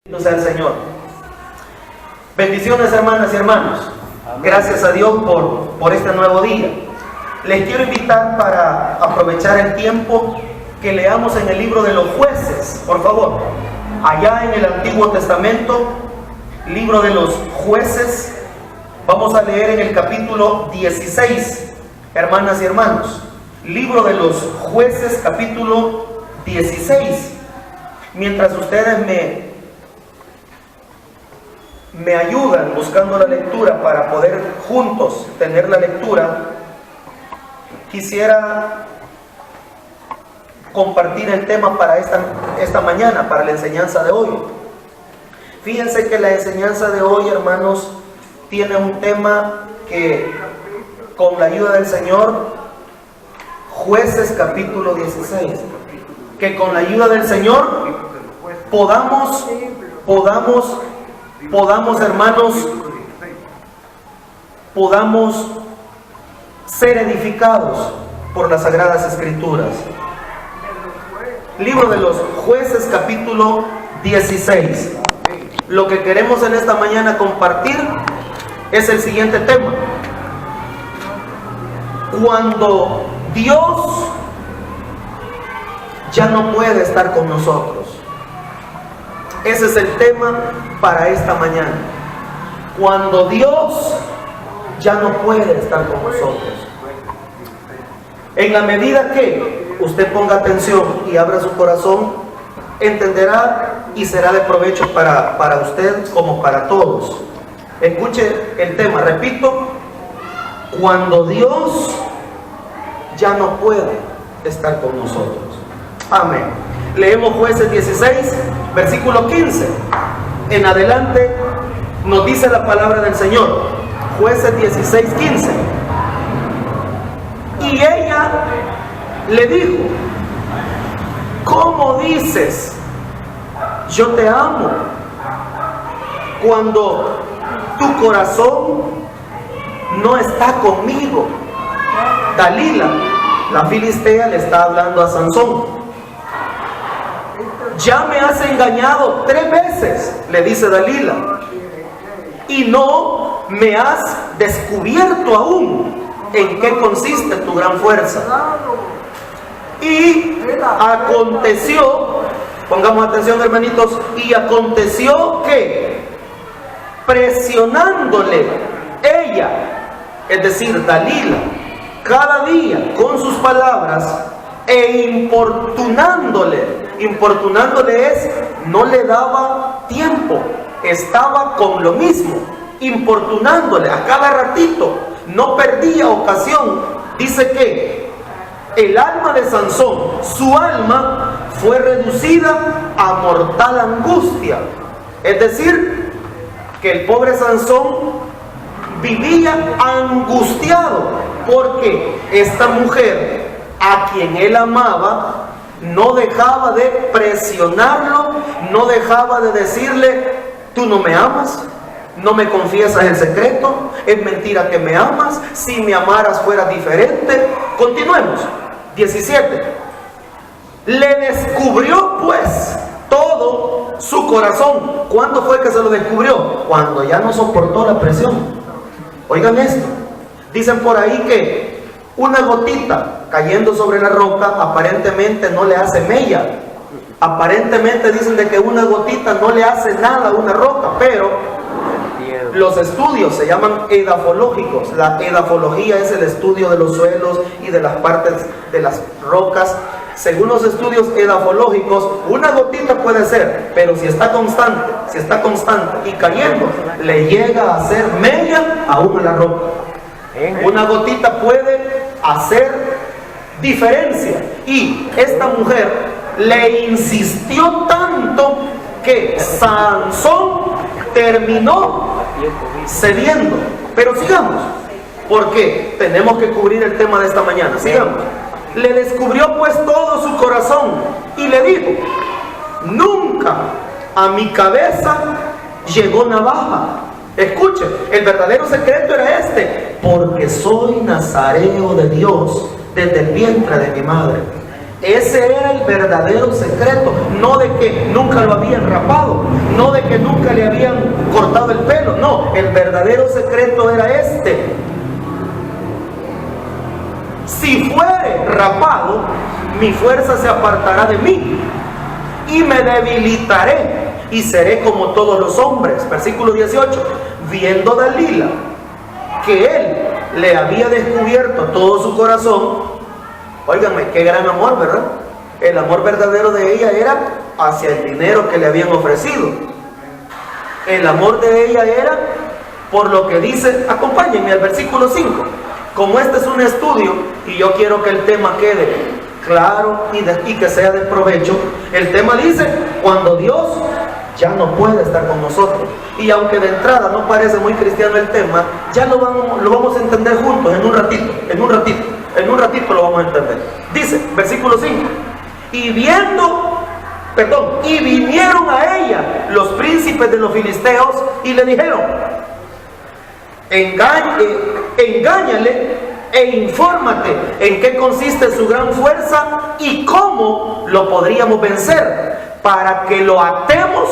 Bendito sea el Señor. Bendiciones, hermanas y hermanos. Gracias a Dios por este nuevo día. Les quiero invitar para aprovechar el tiempo que leamos en el libro de los Jueces, por favor. Allá en el Antiguo Testamento, libro de los Jueces, vamos a leer en el capítulo 16, hermanas y hermanos. Libro de los Jueces, capítulo 16. Mientras ustedes me ayudan buscando la lectura para poder juntos tener la lectura, quisiera compartir el tema para esta mañana, para la enseñanza de hoy. Fíjense que la enseñanza de hoy, hermanos, tiene un tema que, con la ayuda del Señor, Jueces capítulo 16, que con la ayuda del Señor podamos hermanos, podamos ser edificados por las Sagradas Escrituras. Libro de los Jueces, capítulo 16. Lo que queremos en esta mañana compartir es el siguiente tema. Cuando Dios ya no puede estar con nosotros. Ese es el tema para esta mañana. Cuando Dios ya no puede estar con nosotros. En la medida que usted ponga atención y abra su corazón, entenderá y será de provecho para usted como para todos. Escuche el tema, repito, cuando Dios ya no puede estar con nosotros. Amén. Leemos Jueces 16, versículo 15. En adelante nos dice la palabra del Señor. Jueces 16, 15. Y ella le dijo: ¿cómo dices yo te amo cuando tu corazón no está conmigo? Dalila, la filistea, le está hablando a Sansón. Ya me has engañado 3 veces, le dice Dalila, y no me has descubierto aún en qué consiste tu gran fuerza. Y aconteció, pongamos atención, hermanitos, y aconteció que presionándole ella, es decir, Dalila, cada día con sus palabras e importunándole es, no le daba tiempo, estaba con lo mismo, importunándole a cada ratito, no perdía ocasión. Dice que el alma de Sansón, su alma, fue reducida a mortal angustia. Es decir, que el pobre Sansón vivía angustiado porque esta mujer, a quien él amaba, no dejaba de presionarlo, no dejaba de decirle: tú no me amas, no me confiesas el secreto, es mentira que me amas, si me amaras fuera diferente. Continuemos. 17. Le descubrió pues todo su corazón. ¿Cuándo fue que se lo descubrió? Cuando ya no soportó la presión. Oigan esto, dicen por ahí que una gotita cayendo sobre la roca aparentemente no le hace mella. Aparentemente dicen de que una gotita no le hace nada a una roca, pero los estudios se llaman edafológicos. La edafología es el estudio de los suelos y de las partes de las rocas. Según los estudios edafológicos, una gotita puede ser, pero si está constante y cayendo, le llega a hacer mella aún a la roca. Una gotita puede hacer diferencia. Y esta mujer le insistió tanto que Sansón terminó cediendo. Pero sigamos, porque tenemos que cubrir el tema de esta mañana. Sigamos. Le descubrió pues todo su corazón y le dijo: nunca a mi cabeza llegó navaja. Escuchen, el verdadero secreto era este: porque soy nazareo de Dios desde el vientre de mi madre. Ese era el verdadero secreto, no de que nunca lo habían rapado, no de que nunca le habían cortado el pelo, no, el verdadero secreto era este. Si fuere rapado, mi fuerza se apartará de mí y me debilitaré y seré como todos los hombres. Versículo 18, viendo Dalila que él le había descubierto todo su corazón. Óiganme, qué gran amor, ¿verdad? El amor verdadero de ella era hacia el dinero que le habían ofrecido. El amor de ella era por lo que dice, acompáñenme al versículo 5. Como este es un estudio y yo quiero que el tema quede claro y que sea de provecho, el tema dice, cuando Dios ya no puede estar con nosotros. Y aunque de entrada no parece muy cristiano el tema, ya lo vamos a entender juntos en un ratito lo vamos a entender. Dice, versículo 5, y vinieron a ella los príncipes de los filisteos y le dijeron, engáñale e infórmate en qué consiste su gran fuerza y cómo lo podríamos vencer, para que lo atemos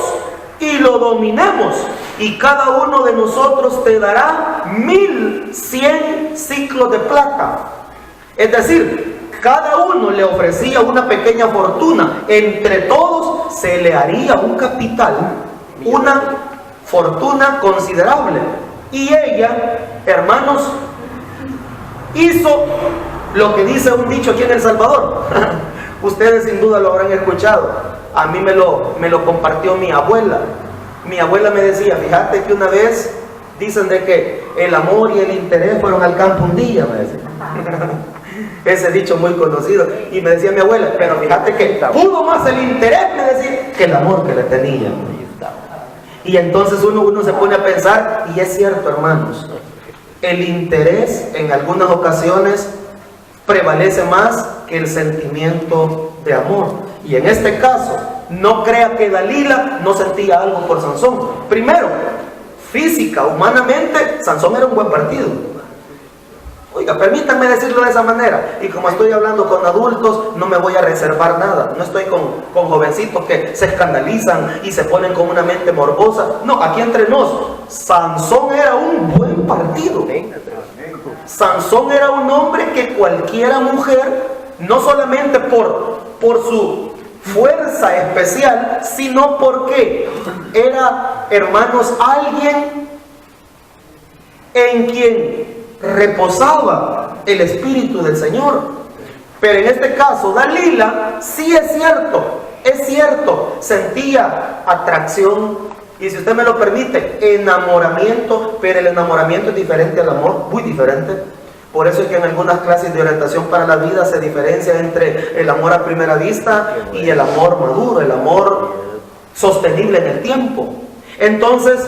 y lo dominemos, y cada uno de nosotros te dará 1100 ciclos de plata. Es decir, cada uno le ofrecía una pequeña fortuna, entre todos se le haría un capital, una fortuna considerable. Y ella, hermanos, hizo lo que dice un dicho aquí en El Salvador. Ustedes sin duda lo habrán escuchado. A mí me lo compartió mi abuela. Mi abuela me decía, fíjate que una vez dicen de que el amor y el interés fueron al campo un día, me decía. Ese dicho muy conocido. Y me decía mi abuela, pero fíjate que pudo más el interés, me decía, que el amor que le tenía. Y entonces uno se pone a pensar, y es cierto, hermanos, el interés en algunas ocasiones prevalece más que el sentimiento de amor. Y en este caso, no crea que Dalila no sentía algo por Sansón. Primero, física, humanamente, Sansón era un buen partido. Oiga, permítanme decirlo de esa manera. Y como estoy hablando con adultos, no me voy a reservar nada. No estoy con jovencitos que se escandalizan y se ponen con una mente morbosa. No, aquí entre nos, Sansón era un buen partido. Sansón era un hombre que cualquiera mujer, no solamente por su fuerza especial, sino porque era, hermanos, alguien en quien reposaba el Espíritu del Señor. Pero en este caso, Dalila, sí es cierto, sentía atracción, y si usted me lo permite, enamoramiento, pero el enamoramiento es diferente al amor, muy diferente. Por eso es que en algunas clases de orientación para la vida se diferencia entre el amor a primera vista y el amor maduro, el amor sostenible en el tiempo. Entonces,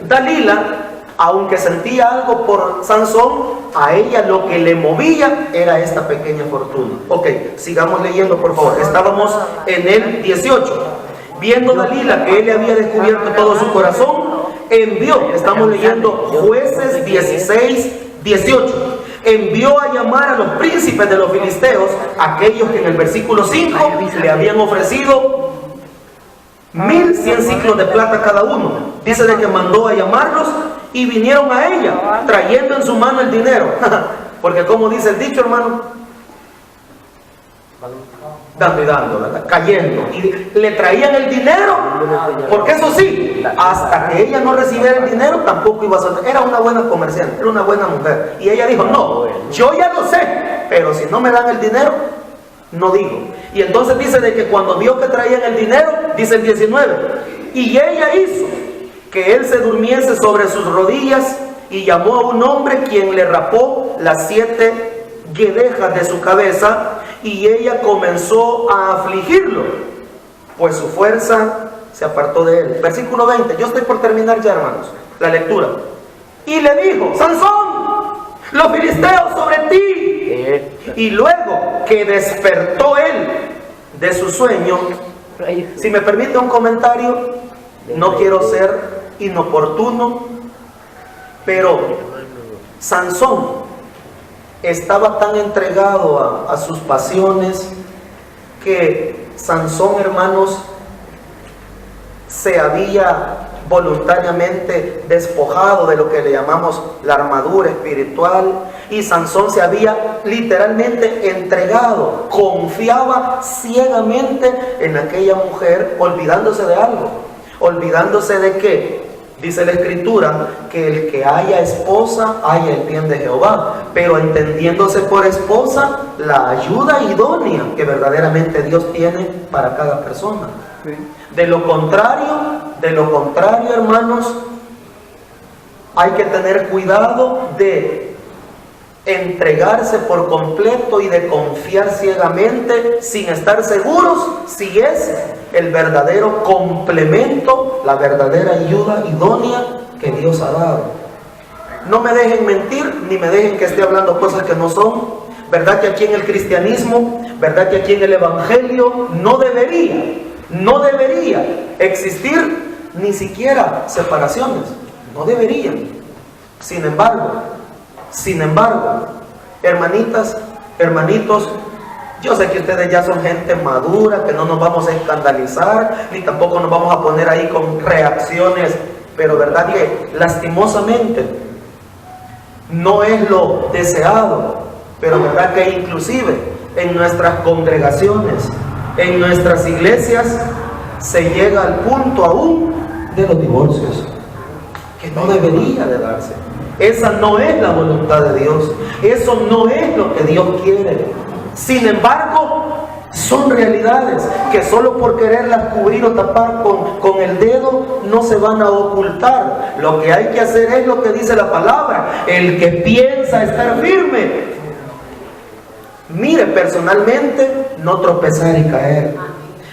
Dalila, aunque sentía algo por Sansón, a ella lo que le movía era esta pequeña fortuna. Ok, sigamos leyendo, por favor. Estábamos en el 18. Viendo Dalila que él le había descubierto todo su corazón, envió, estamos leyendo Jueces 16:18, envió a llamar a los príncipes de los filisteos, aquellos que en el versículo 5 le habían ofrecido 1100 ciclos de plata cada uno. Dice de que mandó a llamarlos y vinieron a ella, trayendo en su mano el dinero. Porque como dice el dicho, hermano, dando y dando, ¿verdad? Cayendo. Y le traían el dinero, porque eso sí, hasta que ella no recibiera el dinero, tampoco iba a soltar. Era una buena comerciante, era una buena mujer. Y ella dijo, no, yo ya lo sé, pero si no me dan el dinero, no digo. Y entonces dice de que cuando vio que traían el dinero, dice el 19, y ella hizo que él se durmiese sobre sus rodillas y llamó a un hombre quien le rapó las 7 guedejas de su cabeza, y ella comenzó a afligirlo, pues su fuerza se apartó de él. Versículo 20, yo estoy por terminar ya, hermanos, la lectura. Y le dijo, Sansón, los filisteos sobre ti. Y luego que despertó él de su sueño, si me permite un comentario, no quiero ser inoportuno, pero Sansón estaba tan entregado a sus pasiones que Sansón, hermanos, se había voluntariamente despojado de lo que le llamamos la armadura espiritual, y Sansón se había literalmente entregado, confiaba ciegamente en aquella mujer, olvidándose de algo, olvidándose de que dice la Escritura que el que haya esposa haya el bien de Jehová, pero entendiéndose por esposa la ayuda idónea que verdaderamente Dios tiene para cada persona. De lo contrario, hermanos, hay que tener cuidado de entregarse por completo y de confiar ciegamente sin estar seguros si es el verdadero complemento, la verdadera ayuda idónea que Dios ha dado. No me dejen mentir, ni me dejen que esté hablando cosas que no son. ¿Verdad que aquí en el cristianismo, verdad que aquí en el evangelio no debería existir ni siquiera separaciones? No deberían. Sin embargo, hermanitas, hermanitos, yo sé que ustedes ya son gente madura, que no nos vamos a escandalizar, ni tampoco nos vamos a poner ahí con reacciones, pero verdad que lastimosamente no es lo deseado, pero verdad que inclusive en nuestras congregaciones, en nuestras iglesias, se llega al punto aún de los divorcios, que no debería de darse. Esa no es la voluntad de Dios, eso no es lo que Dios quiere. Sin embargo, son realidades que solo por quererlas cubrir o tapar con el dedo no se van a ocultar. Lo que hay que hacer es lo que dice la palabra: el que piensa estar firme, mire personalmente no tropezar y caer.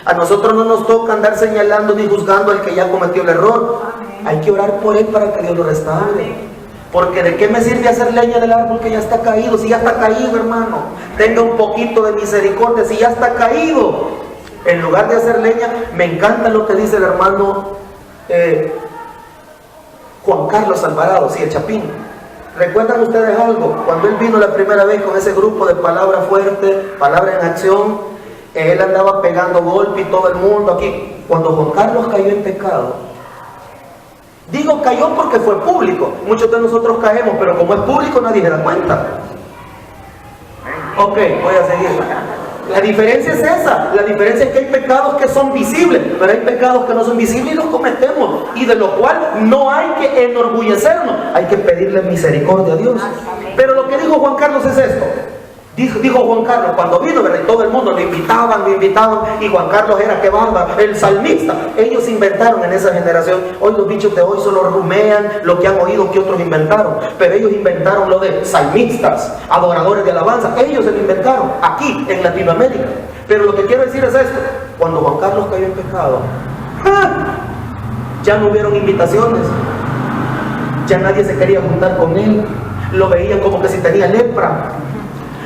A nosotros no nos toca andar señalando ni juzgando al que ya cometió el error. Hay que orar por él para que Dios lo restaure. Porque ¿de qué me sirve hacer leña del árbol que ya está caído? Si ya está caído, hermano, tenga un poquito de misericordia. Si ya está caído, en lugar de hacer leña, me encanta lo que dice el hermano Juan Carlos Alvarado, sí, el Chapín. ¿Recuerdan ustedes algo? Cuando él vino la primera vez con ese grupo de Palabra Fuerte, Palabra en Acción, él andaba pegando golpe y todo el mundo aquí. Cuando Juan Carlos cayó en pecado, digo cayó porque fue público, muchos de nosotros caemos, pero como es público nadie se da cuenta. Ok, voy a seguir. La diferencia es esa, la diferencia es que hay pecados que son visibles, pero hay pecados que no son visibles y los cometemos, y de lo cual no hay que enorgullecernos, hay que pedirle misericordia a Dios. Pero lo que dijo Juan Carlos es esto. Dijo Juan Carlos, cuando vino, ¿verdad? Todo el mundo lo invitaban, y Juan Carlos era, que bárbaro, el salmista. Ellos inventaron en esa generación. Hoy los bichos de hoy solo rumean lo que han oído que otros inventaron, pero ellos inventaron lo de salmistas, adoradores de alabanza. Ellos se lo inventaron aquí en Latinoamérica. Pero lo que quiero decir es esto: cuando Juan Carlos cayó en pecado, ya no hubieron invitaciones, ya nadie se quería juntar con él. Lo veían como que si tenía lepra,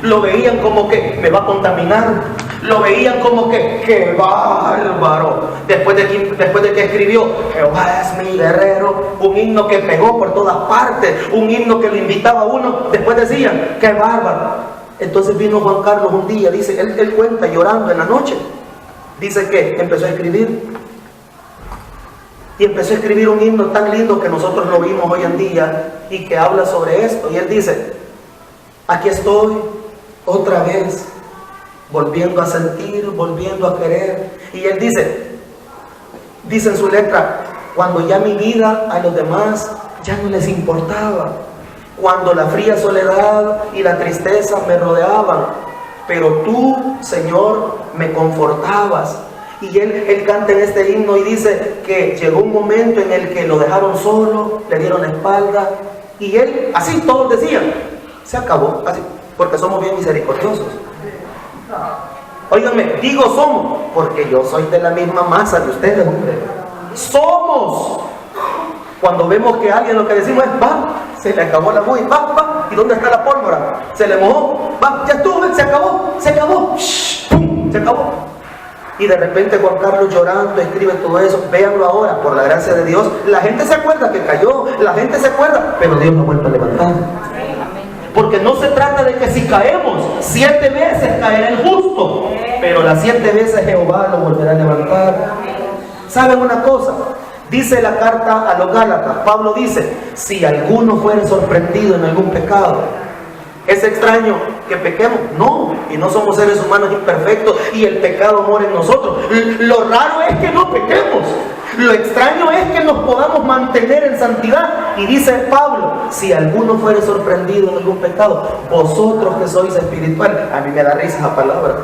lo veían como que me va a contaminar, lo veían como que ¡qué bárbaro! Después de que escribió Jehová es mi guerrero, un himno que pegó por todas partes, un himno que lo invitaba a uno, después decían ¡qué bárbaro! Entonces vino Juan Carlos un día, dice, él cuenta llorando en la noche, dice que empezó a escribir, y empezó a escribir un himno tan lindo que nosotros lo vimos hoy en día y que habla sobre esto, y él dice: aquí estoy otra vez, volviendo a sentir, volviendo a querer. Y él dice en su letra: cuando ya mi vida a los demás ya no les importaba, cuando la fría soledad y la tristeza me rodeaban, pero tú, Señor, me confortabas. Y él canta en este himno y dice que llegó un momento en el que lo dejaron solo, le dieron la espalda, y él, así todos decían, se acabó, así, porque somos bien misericordiosos. Óiganme, digo somos, porque yo soy de la misma masa de ustedes, hombre. Somos. Cuando vemos que alguien, lo que decimos es, va, se le acabó la bulla, va, ¿y dónde está la pólvora? Se le mojó, va, ya estuvo, se acabó, shh, pum, se acabó. Y de repente Juan Carlos llorando escribe todo eso. Véanlo ahora, por la gracia de Dios. La gente se acuerda que cayó, la gente se acuerda, pero Dios lo ha vuelto a levantar. Porque no se trata de que si caemos 7 veces caerá el justo, pero las 7 veces Jehová lo volverá a levantar. ¿Saben una cosa? Dice la carta a los Gálatas, Pablo dice, si alguno fuere sorprendido en algún pecado, ¿es extraño que pequemos? No, y no somos seres humanos imperfectos y el pecado mora en nosotros. Lo raro es que no pequemos. Lo extraño es que nos podamos mantener en santidad. Y dice Pablo, si alguno fuere sorprendido en algún pecado, vosotros que sois espirituales. A mí me da risa esa palabra.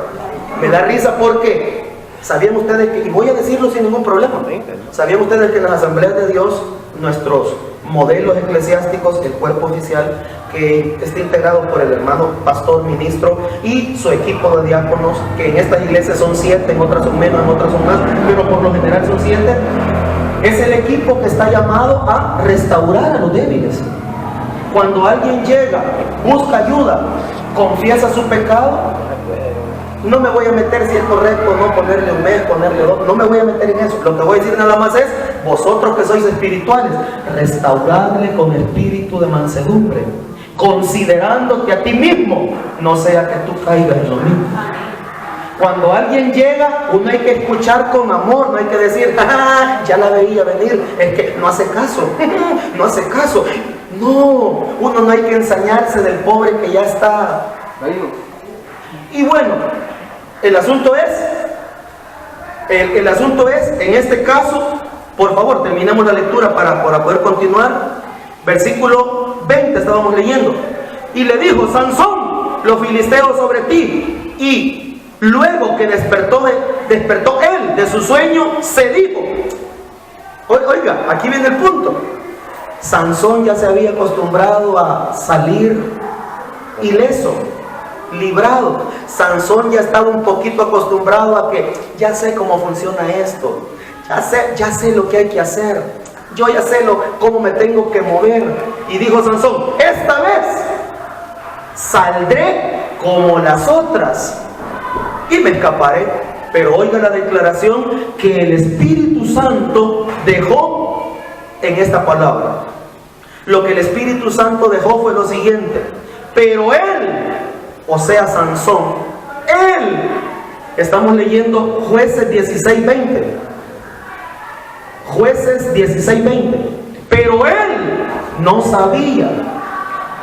Me da risa porque ¿sabían ustedes que, y voy a decirlo sin ningún problema, ¿sabían ustedes que en las asambleas de Dios, nuestros modelos eclesiásticos, el cuerpo oficial, que está integrado por el hermano pastor, ministro y su equipo de diáconos, que en estas iglesias son 7, en otras son menos, en otras son más, pero por lo general son 7, es el equipo que está llamado a restaurar a los débiles? Cuando alguien llega, busca ayuda, confiesa su pecado, no me voy a meter si es correcto o no ponerle un mes, ponerle 2, no me voy a meter en eso. Lo que voy a decir nada más es, vosotros que sois espirituales, restauradle con espíritu de mansedumbre, considerándote a ti mismo, no sea que tú caigas en lo mismo. Cuando alguien llega, uno hay que escuchar con amor, no hay que decir, ya la veía venir, es que no hace caso, no hace caso. No, uno no hay que ensañarse del pobre que ya está. Y bueno, el asunto es, en este caso, por favor, terminemos la lectura para poder continuar. Versículo 20 estábamos leyendo. Y le dijo, Sansón, los filisteos sobre ti. Y luego que despertó él de su sueño, se dijo. Oiga, aquí viene el punto. Sansón ya se había acostumbrado a salir ileso, librado. Sansón ya estaba un poquito acostumbrado a que ya sé cómo funciona esto, ya sé lo que hay que hacer, yo ya sé cómo me tengo que mover. Y dijo Sansón, esta vez saldré como las otras y me escaparé. Pero oiga la declaración que el Espíritu Santo dejó en esta palabra. Lo que el Espíritu Santo dejó fue lo siguiente: pero él, o sea Sansón, él, estamos leyendo Jueces 16:20, Jueces 16:20, pero él no sabía,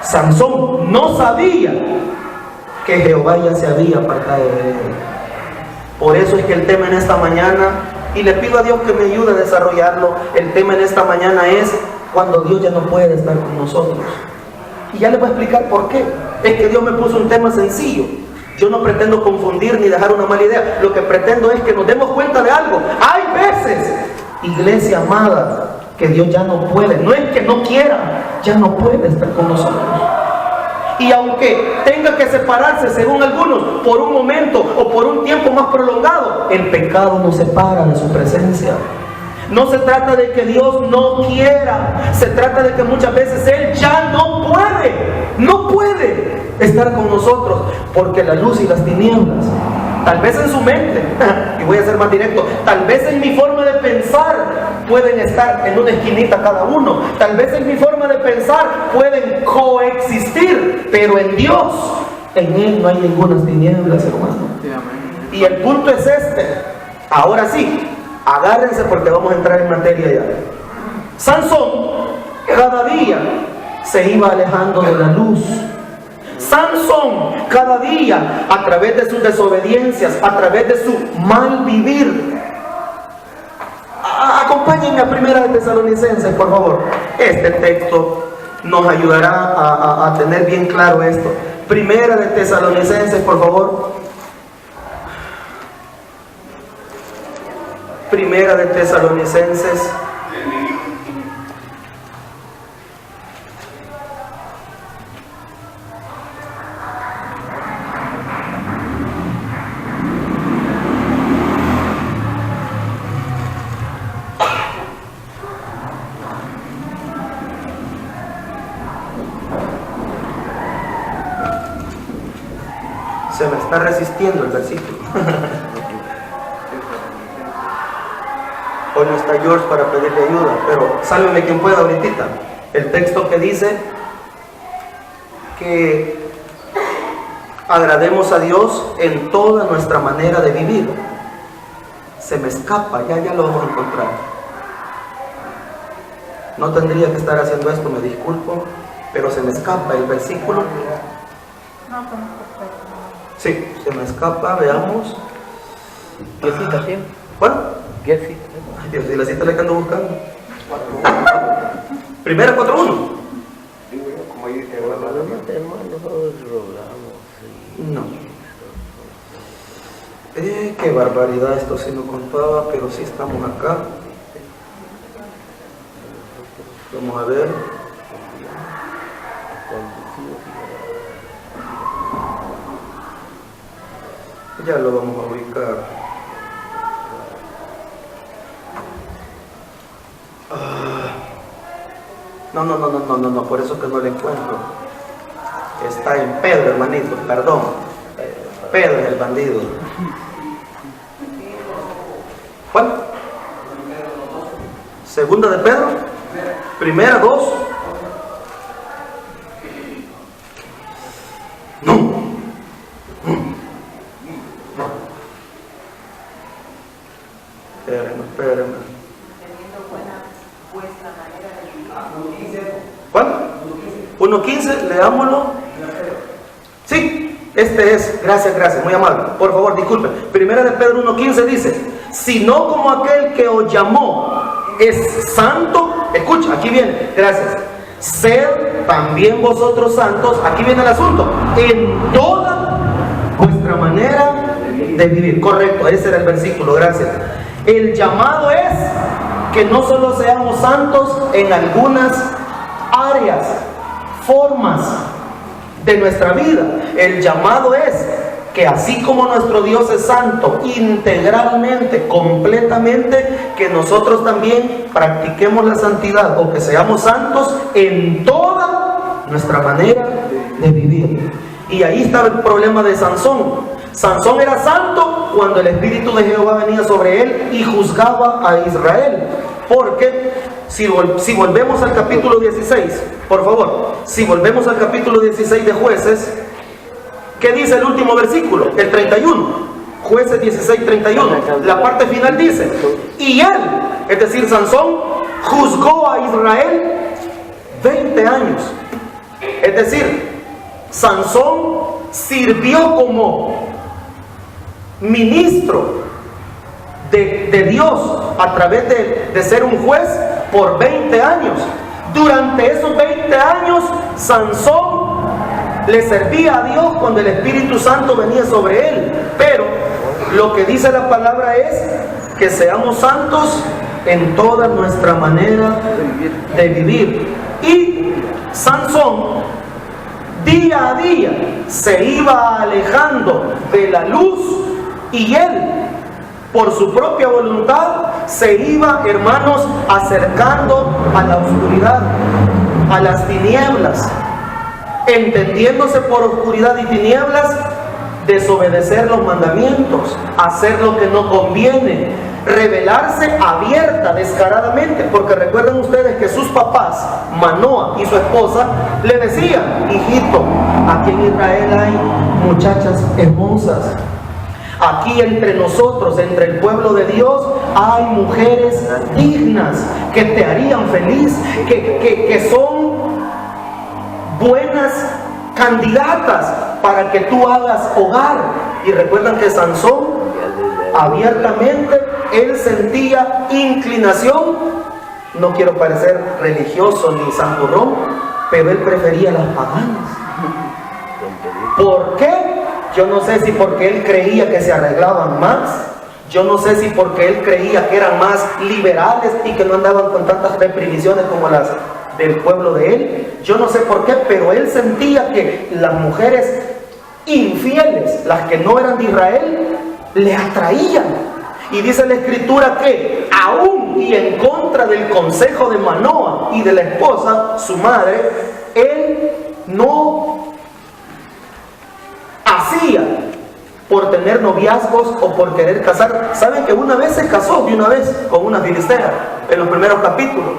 Sansón no sabía que Jehová ya se había apartado de él. Por eso es que el tema en esta mañana, y le pido a Dios que me ayude a desarrollarlo, el tema en esta mañana es cuando Dios ya no puede estar con nosotros. Y ya les voy a explicar por qué. Es que Dios me puso un tema sencillo. Yo no pretendo confundir ni dejar una mala idea. Lo que pretendo es que nos demos cuenta de algo. Hay veces, iglesia amada, que Dios ya no puede. No es que no quiera, ya no puede estar con nosotros. Y aunque tenga que separarse, según algunos, por un momento o por un tiempo más prolongado, el pecado nos separa de su presencia. No se trata de que Dios no quiera, se trata de que muchas veces Él ya no puede estar con nosotros, porque la luz y las tinieblas, tal vez en su mente, y voy a ser más directo, tal vez en mi forma de pensar pueden estar en una esquinita cada uno, tal vez en mi forma de pensar pueden coexistir, pero en Dios, en Él no hay ninguna tinieblas, hermano. Y el punto es este. Ahora sí, agárrense porque vamos a entrar en materia ya. Sansón cada día se iba alejando de la luz. Sansón cada día, a través de sus desobediencias, a través de su mal vivir. Acompáñenme a 1 de Tesalonicenses, por favor. Este texto nos ayudará a tener bien claro esto. 1 de Tesalonicenses, por favor. 1 de Tesalonicenses. Se me está resistiendo el versículo. Hoy no está George para pedirle ayuda, pero sálveme quien pueda ahorita. El texto que dice que Agrademos a Dios en toda nuestra manera de vivir. Se me escapa, ya lo vamos a encontrar. No tendría que estar haciendo esto, me disculpo, pero se me escapa el versículo. Sí, se me escapa, veamos. ¿Qué cita tiene? ¿Cuál? ¿Qué cita? Ay Dios, y la cita la que ando buscando. Primera 4:1. No. Qué barbaridad, esto sí no contaba, pero sí estamos acá. Vamos a ver. Ya lo vamos a ubicar. No, por eso que no lo encuentro. Está en Pedro, hermanito, perdón. Pedro es el bandido. ¿Cuál? Segunda de Pedro. Primera 2. No. Espérenme. ¿Cuál? 1:15, leámoslo. Sí, este es, gracias, muy amable. Por favor, disculpen. Primera de Pedro 1:15 dice: sino como aquel que os llamó es santo. Escucha, aquí viene, gracias. Sed también vosotros santos, aquí viene el asunto, en toda vuestra manera de vivir. Correcto, ese era el versículo, gracias. El llamado es que no solo seamos santos en algunas áreas, formas de nuestra vida. El llamado es que así como nuestro Dios es santo integralmente, completamente, que nosotros también practiquemos la santidad, o que seamos santos en toda nuestra manera de vivir. Y ahí estaba el problema de Sansón. Sansón era santo cuando el Espíritu de Jehová venía sobre él y juzgaba a Israel. Porque si volvemos al capítulo 16, por favor, si volvemos al capítulo 16 de Jueces, ¿qué dice el último versículo? El 31. Jueces 16:31. La parte final dice: y él, es decir, Sansón, juzgó a Israel 20 años. Es decir, Sansón sirvió como ministro de Dios a través de ser un juez por 20 años. Durante esos 20 años, Sansón le servía a Dios cuando el Espíritu Santo venía sobre él. Pero lo que dice la palabra es que seamos santos en toda nuestra manera de vivir. Y Sansón, día a día, se iba alejando de la luz, y él, por su propia voluntad, se iba, hermanos, acercando a la oscuridad, a las tinieblas, entendiéndose por oscuridad y tinieblas, desobedecer los mandamientos, hacer lo que no conviene, rebelarse abierta, descaradamente, porque recuerdan ustedes que sus papás, Manoa y su esposa, le decían: hijito, aquí en Israel hay muchachas hermosas. Aquí entre nosotros, entre el pueblo de Dios, hay mujeres dignas que te harían feliz, que son buenas candidatas para que tú hagas hogar. Y recuerdan que Sansón, abiertamente, él sentía inclinación, no quiero parecer religioso ni santurrón, pero él prefería las paganas. ¿Por qué? Yo no sé si porque él creía que se arreglaban más, yo no sé si porque él creía que eran más liberales y que no andaban con tantas reprimisiones como las del pueblo de él, yo no sé por qué, pero él sentía que las mujeres infieles, las que no eran de Israel, le atraían. Y dice la Escritura que aún y en contra del consejo de Manoa y de la esposa, su madre, él no hacía por tener noviazgos o por querer casar. Saben que una vez se casó de una vez con una filistea en los primeros capítulos,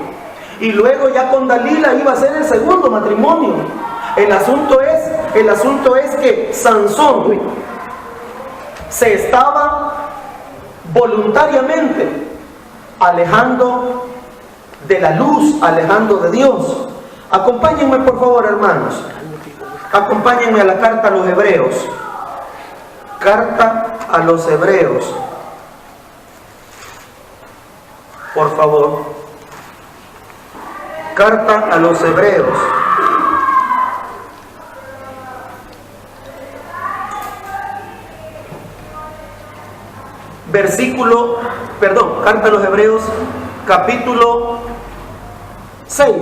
y luego ya con Dalila iba a ser el segundo matrimonio. El asunto es el asunto es que Sansón se estaba voluntariamente alejando de la luz, alejando de Dios. Acompáñenme por favor, hermanos. Acompáñenme a la carta a los Hebreos. Carta a los Hebreos. Por favor. Carta a los Hebreos. Carta a los Hebreos, capítulo 6.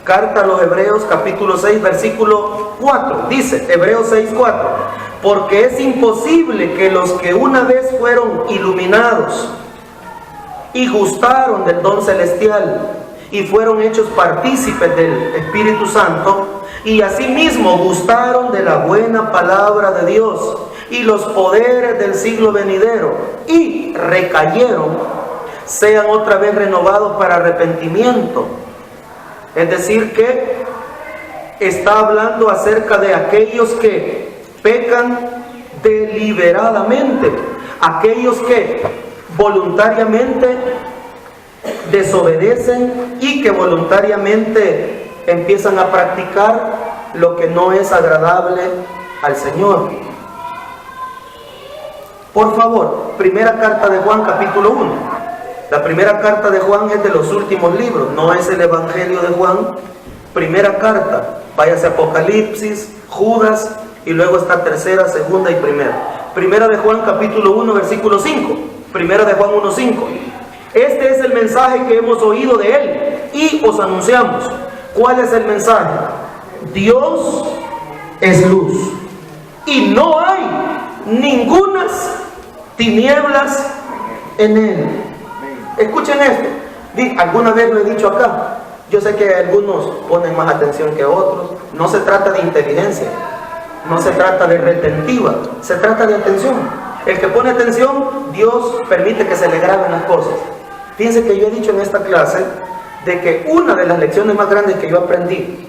Carta a los Hebreos, capítulo 6, versículo 4. Dice, Hebreos 6, 4. Porque es imposible que los que una vez fueron iluminados y gustaron del don celestial y fueron hechos partícipes del Espíritu Santo y asimismo gustaron de la buena palabra de Dios y los poderes del siglo venidero y recayeron, sean otra vez renovados para arrepentimiento. Es decir que está hablando acerca de aquellos que pecan deliberadamente, aquellos que voluntariamente desobedecen y que voluntariamente empiezan a practicar lo que no es agradable al Señor. Por favor, primera carta de Juan, capítulo 1. La primera carta de Juan es de los últimos libros, no es el Evangelio de Juan. Primera carta, váyase a Apocalipsis, Judas, y luego está tercera, segunda y primera. Primera de Juan, capítulo 1, versículo 5. Primera de Juan 1, 5. Este es el mensaje que hemos oído de él y os anunciamos. ¿Cuál es el mensaje? Dios es luz y no hay ningunas tinieblas en él. Escuchen esto. Alguna vez lo he dicho acá. Yo sé que algunos ponen más atención que otros. No se trata de inteligencia, no se trata de retentiva, se trata de atención. El que pone atención, Dios permite que se le graben las cosas. Fíjense que yo he dicho en esta clase de que una de las lecciones más grandes que yo aprendí,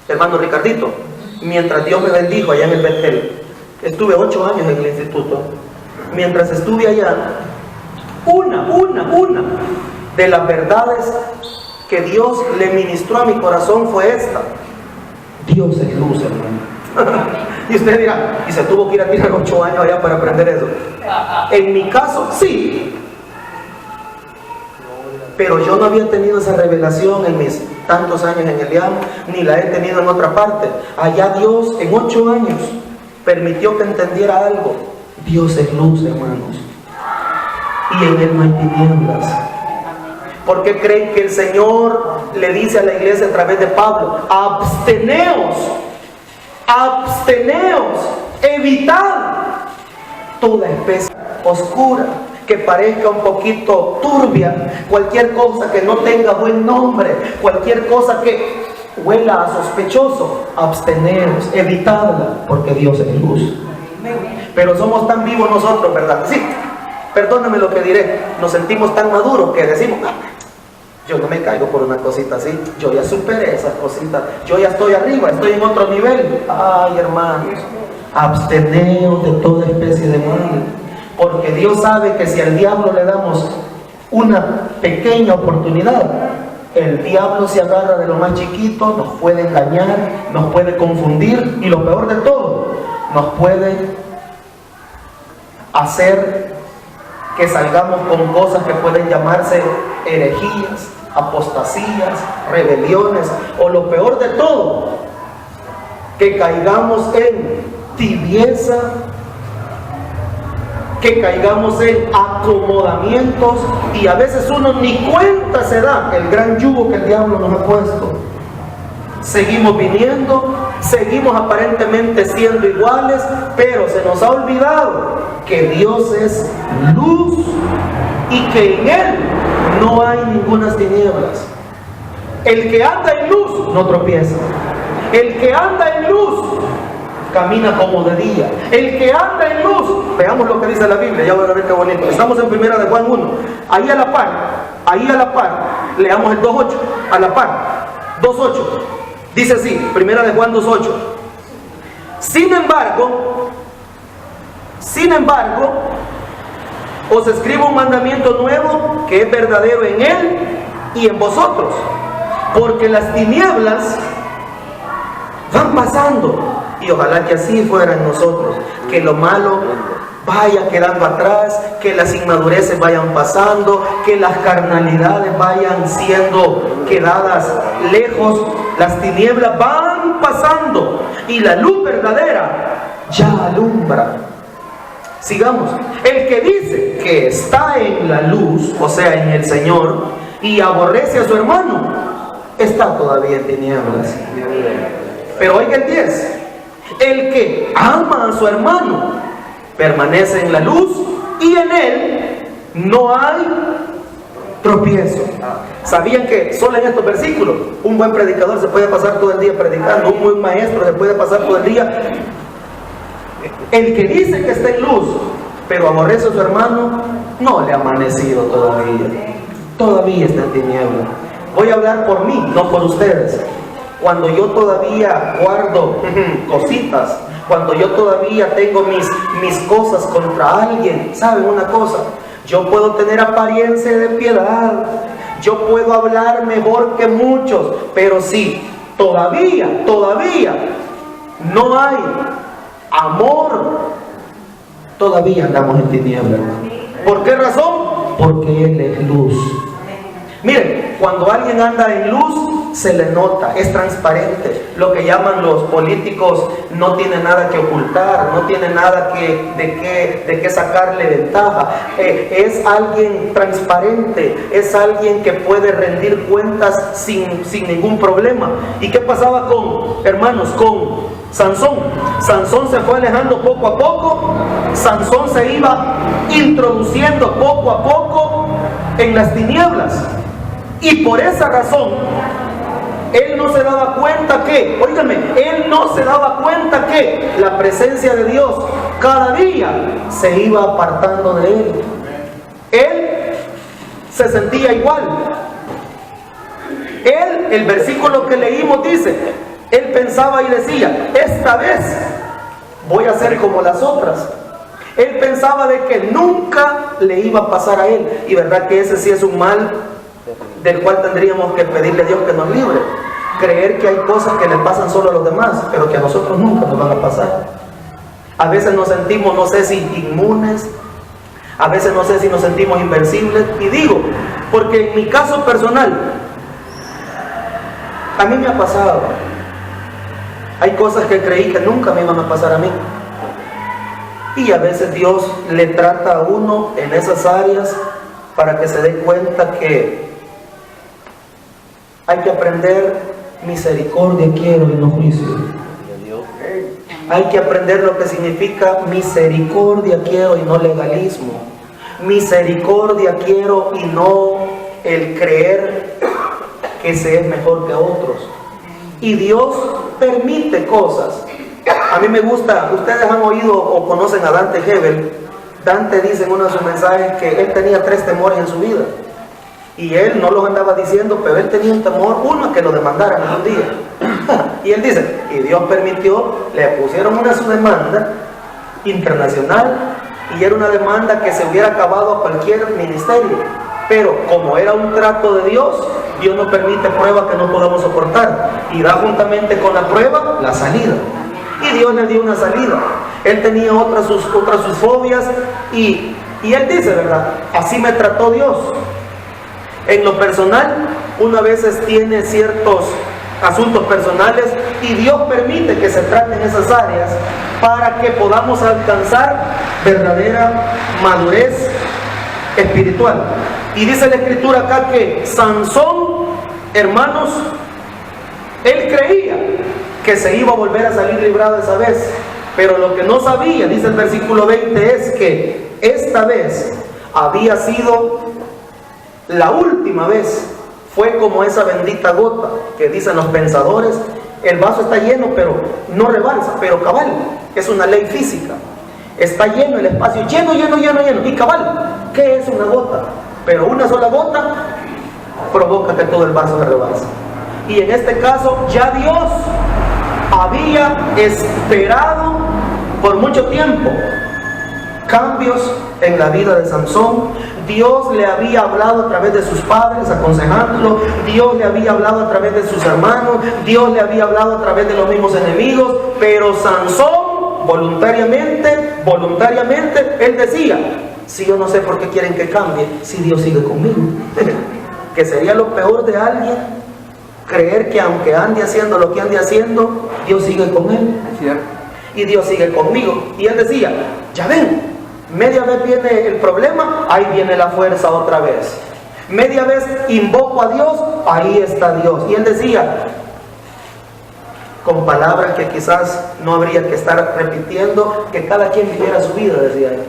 hermano Ricardito, mientras Dios me bendijo allá en el Betel, estuve 8 años en el instituto. Mientras estuve allá, una de las verdades que Dios le ministró a mi corazón fue esta: Dios es luz, hermano. Y usted dirá, ¿y se tuvo que ir a tirar 8 años allá para aprender eso? En mi caso, sí. Pero yo no había tenido esa revelación en mis tantos años en el IAM, ni la he tenido en otra parte. Allá Dios, en 8 años, permitió que entendiera algo. Dios es luz, hermanos, y en él no hay tinieblas. ¿Por qué creen que el Señor le dice a la iglesia a través de Pablo: absteneos, evitad toda especie oscura, que parezca un poquito turbia, cualquier cosa que no tenga buen nombre, cualquier cosa que huela a sospechoso? Absteneos, evitadla, porque Dios es luz. Pero somos tan vivos nosotros, ¿verdad? Sí, perdóname lo que diré, nos sentimos tan maduros que decimos: yo no me caigo por una cosita así, yo ya superé esas cositas, yo ya estoy arriba, estoy en otro nivel. Ay, hermanos, absteneos de toda especie de mal, porque Dios sabe que si al diablo le damos una pequeña oportunidad, el diablo se agarra de lo más chiquito, nos puede engañar, nos puede confundir, y lo peor de todo, nos puede hacer que salgamos con cosas que pueden llamarse herejías, apostasías, rebeliones, o lo peor de todo, que caigamos en tibieza, que caigamos en acomodamientos, y a veces uno ni cuenta se da el gran yugo que el diablo nos ha puesto. Seguimos viniendo, seguimos aparentemente siendo iguales, pero se nos ha olvidado que Dios es luz y que en él no hay ninguna tinieblas. El que anda en luz no tropieza. El que anda en luz camina como de día. El que anda en luz, veamos lo que dice la Biblia, ya van a ver qué bonito. Estamos en primera de Juan 1, ahí a la par, leamos el 2.8, a la par, 2.8. Dice así, primera de Juan 2:8. Sin embargo, os escribo un mandamiento nuevo que es verdadero en él y en vosotros, porque las tinieblas van pasando, y ojalá que así fuera en nosotros, que lo malo vaya quedando atrás, que las inmadureces vayan pasando, que las carnalidades vayan siendo quedadas lejos. Las tinieblas van pasando y la luz verdadera ya alumbra. Sigamos. El que dice que está en la luz, o sea, en el Señor, y aborrece a su hermano, está todavía en tinieblas. Pero oiga el 10. El que ama a su hermano permanece en la luz y en él no hay tropiezo. ¿Sabían que solo en estos versículos un buen predicador se puede pasar todo el día predicando? Un buen maestro se puede pasar todo el día. El que dice que está en luz pero aborrece a su hermano, no le ha amanecido todavía está en tiniebla. Voy a hablar por mí, no por ustedes. Cuando yo todavía guardo cositas, cuando yo todavía tengo mis cosas contra alguien, ¿saben una cosa? Yo puedo tener apariencia de piedad, yo puedo hablar mejor que muchos, pero si todavía no hay amor, todavía andamos en tinieblas. ¿Por qué razón? Porque Él es luz. Miren, cuando alguien anda en luz, se le nota, es transparente. Lo que llaman los políticos, no tiene nada que ocultar, no tiene nada de qué sacarle ventaja. Es alguien transparente, es alguien que puede rendir cuentas sin ningún problema. ¿Y qué pasaba con Sansón? Sansón se fue alejando poco a poco, Sansón se iba introduciendo poco a poco en las tinieblas. Y por esa razón, él no se daba cuenta que la presencia de Dios cada día se iba apartando de él. Él se sentía igual. El versículo que leímos dice, él pensaba y decía, esta vez voy a ser como las otras. Él pensaba de que nunca le iba a pasar a él. Y verdad que ese sí es un mal del cual tendríamos que pedirle a Dios que nos libre. Creer que hay cosas que le pasan solo a los demás, pero que a nosotros nunca nos van a pasar. A veces nos sentimos, no sé si inmunes, a veces no sé si nos sentimos invencibles. Y digo, porque en mi caso personal, a mí me ha pasado. Hay cosas que creí que nunca me iban a pasar a mí. Y a veces Dios le trata a uno en esas áreas para que se dé cuenta que hay que aprender misericordia quiero y no juicio. Hay que aprender lo que significa misericordia quiero y no legalismo. Misericordia quiero y no el creer que se es mejor que otros. Y Dios permite cosas. A mí me gusta, ustedes han oído o conocen a Dante Gebel. Dante dice en uno de sus mensajes que él tenía 3 temores en su vida. Y él no los andaba diciendo, pero él tenía un temor, uno, que lo demandaran un día. Y él dice, y Dios permitió, le pusieron una su demanda internacional, y era una demanda que se hubiera acabado a cualquier ministerio. Pero como era un trato de Dios, Dios nos permite pruebas que no podamos soportar. Y da juntamente con la prueba la salida. Y Dios le dio una salida. Él tenía otras sus fobias, y él dice, ¿verdad? Así me trató Dios. En lo personal, uno a veces tiene ciertos asuntos personales y Dios permite que se traten esas áreas para que podamos alcanzar verdadera madurez espiritual. Y dice la Escritura acá que Sansón, hermanos, él creía que se iba a volver a salir librado esa vez, pero lo que no sabía, dice el versículo 20, es que esta vez había sido la última vez. Fue como esa bendita gota que dicen los pensadores, el vaso está lleno pero no rebalsa, pero cabal, es una ley física, está lleno el espacio, lleno, y cabal, ¿qué es una gota? Pero una sola gota provoca que todo el vaso se rebalse. Y en este caso ya Dios había esperado por mucho tiempo cambios en la vida de Sansón. Dios le había hablado a través de sus padres aconsejándolo, Dios le había hablado a través de sus hermanos, Dios le había hablado a través de los mismos enemigos, pero Sansón voluntariamente, él decía: si yo no sé por qué quieren que cambie, si Dios sigue conmigo. Que sería lo peor de alguien, creer que aunque ande haciendo lo que ande haciendo, Dios sigue con él. Y Dios sigue conmigo. Y él decía: ya ven, media vez viene el problema, ahí viene la fuerza otra vez. Media vez invoco a Dios, ahí está Dios. Y él decía, con palabras que quizás no habría que estar repitiendo, que cada quien viviera su vida, decía él.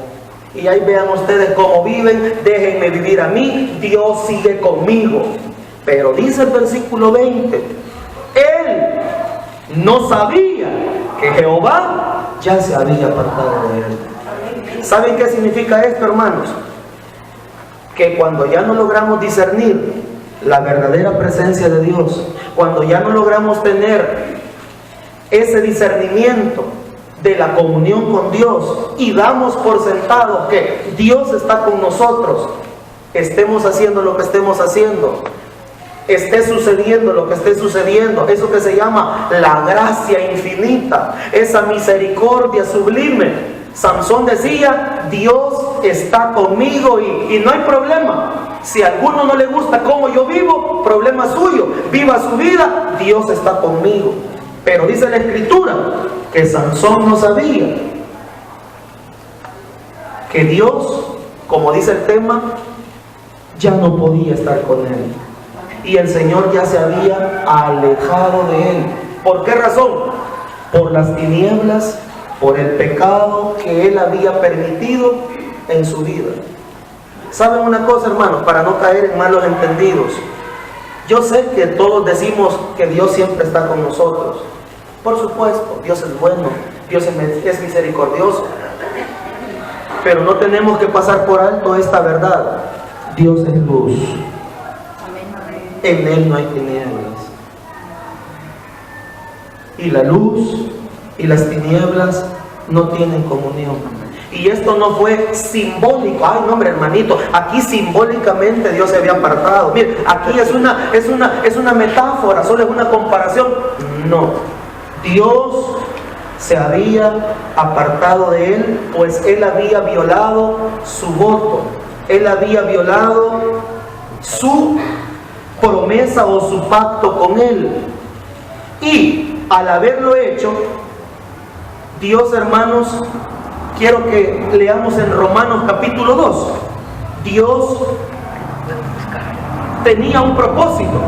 Y ahí vean ustedes cómo viven, déjenme vivir a mí, Dios sigue conmigo. Pero dice el versículo 20, él no sabía que Jehová ya se había apartado de él. ¿Saben qué significa esto, hermanos? Que cuando ya no logramos discernir la verdadera presencia de Dios, cuando ya no logramos tener ese discernimiento de la comunión con Dios y damos por sentado que Dios está con nosotros, estemos haciendo lo que estemos haciendo, esté sucediendo lo que esté sucediendo, eso que se llama la gracia infinita, esa misericordia sublime. Sansón decía: Dios está conmigo y no hay problema. Si a alguno no le gusta cómo yo vivo, problema suyo, viva su vida, Dios está conmigo. Pero dice la Escritura que Sansón no sabía que Dios, como dice el tema, ya no podía estar con él. Y el Señor ya se había alejado de él. ¿Por qué razón? Por las tinieblas, por el pecado que él había permitido en su vida. ¿Saben una cosa, hermanos? Para no caer en malos entendidos, yo sé que todos decimos que Dios siempre está con nosotros. Por supuesto, Dios es bueno, Dios es misericordioso. Pero no tenemos que pasar por alto esta verdad. Dios es luz. En Él no hay tinieblas. Y la luz y las tinieblas no tienen comunión. Y esto no fue simbólico. Ay, no, hombre, hermanito, aquí simbólicamente Dios se había apartado. Mire, aquí es una metáfora, solo es una comparación. No, Dios se había apartado de él, pues él había violado su voto, él había violado su promesa o su pacto con él. Y al haberlo hecho, Dios, hermanos, quiero que leamos en Romanos capítulo 2. Dios tenía un propósito.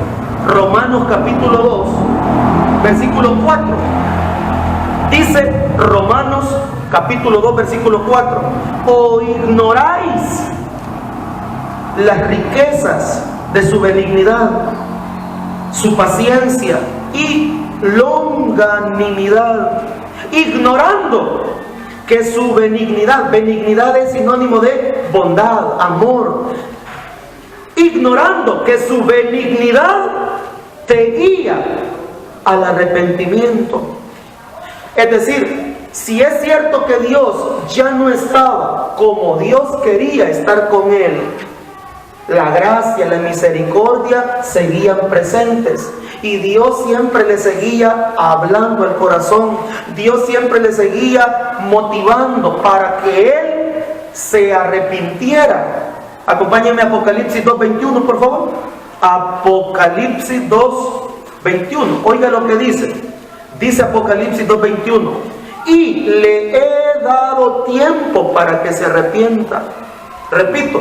Romanos capítulo 2, versículo 4. Dice Romanos capítulo 2, versículo 4. ¿O ignoráis las riquezas de su benignidad, su paciencia y longanimidad, ignorando que su benignidad es sinónimo de bondad, amor, ignorando que su benignidad te guía al arrepentimiento? Es decir, si es cierto que Dios ya no estaba como Dios quería estar con él, la gracia, la misericordia seguían presentes. Y Dios siempre le seguía hablando al corazón. Dios siempre le seguía motivando para que él se arrepintiera. Acompáñenme a Apocalipsis 2:21, por favor. Apocalipsis 2:21. Oiga lo que dice. Dice Apocalipsis 2:21. Y le he dado tiempo para que se arrepienta. Repito.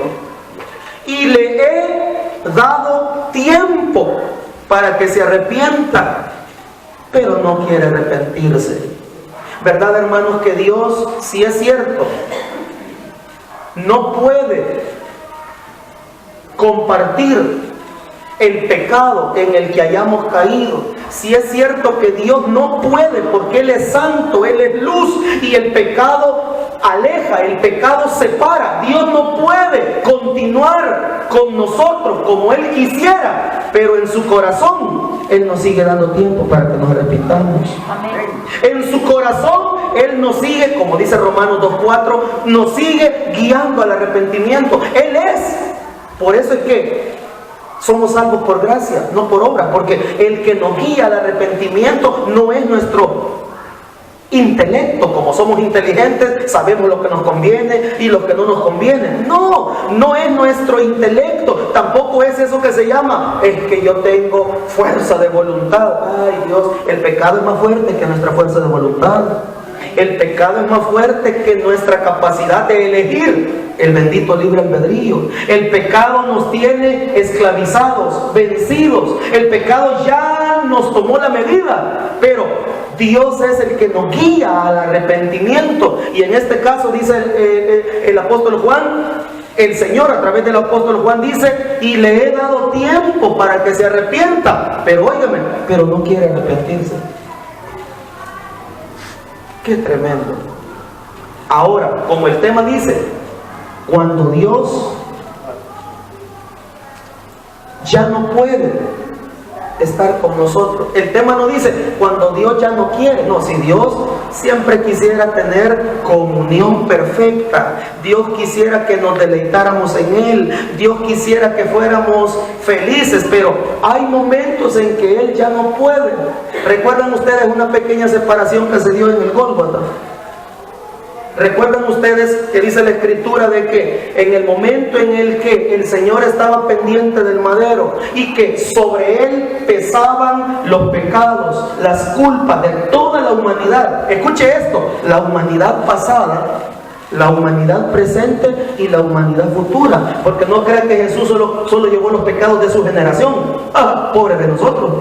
Y le he dado tiempo para que se arrepienta, pero no quiere arrepentirse. ¿Verdad, hermanos, que Dios, si es cierto, no puede compartir el pecado en el que hayamos caído? Si es cierto que Dios no puede, porque Él es santo, Él es luz, y el pecado aleja, el pecado separa. Dios no puede continuar con nosotros como Él quisiera, pero en su corazón Él nos sigue dando tiempo para que nos arrepintamos. Amén. En su corazón Él nos sigue, como dice Romanos 2:4, nos sigue guiando al arrepentimiento. Él es. Por eso es que somos salvos por gracia, no por obra, porque el que nos guía al arrepentimiento no es nuestro intelecto. Como somos inteligentes, sabemos lo que nos conviene y lo que no nos conviene. No es nuestro intelecto. Tampoco es eso que se llama, es que yo tengo fuerza de voluntad. Ay Dios, el pecado es más fuerte que nuestra fuerza de voluntad. El pecado es más fuerte que nuestra capacidad de elegir el bendito libre albedrío. El pecado nos tiene esclavizados, vencidos. El pecado ya nos tomó la medida, pero Dios es el que nos guía al arrepentimiento. Y en este caso dice el apóstol Juan, el Señor a través del apóstol Juan dice, y le he dado tiempo para que se arrepienta. Pero óigame, pero no quiere arrepentirse. Qué tremendo. Ahora, como el tema dice, cuando Dios ya no puede estar con nosotros. El tema no dice cuando Dios ya no quiere. No, si Dios siempre quisiera tener comunión perfecta, Dios quisiera que nos deleitáramos en Él, Dios quisiera que fuéramos felices, pero hay momentos en que Él ya no puede. ¿Recuerdan ustedes una pequeña separación que se dio en el Gólgota? ¿Recuerdan ustedes que dice la escritura de que en el momento en el que el Señor estaba pendiente del madero y que sobre Él pesaban los pecados, las culpas de toda la humanidad? Escuche esto, la humanidad pasada, la humanidad presente y la humanidad futura, porque no crean que Jesús solo llevó los pecados de su generación. Ah, pobre de nosotros.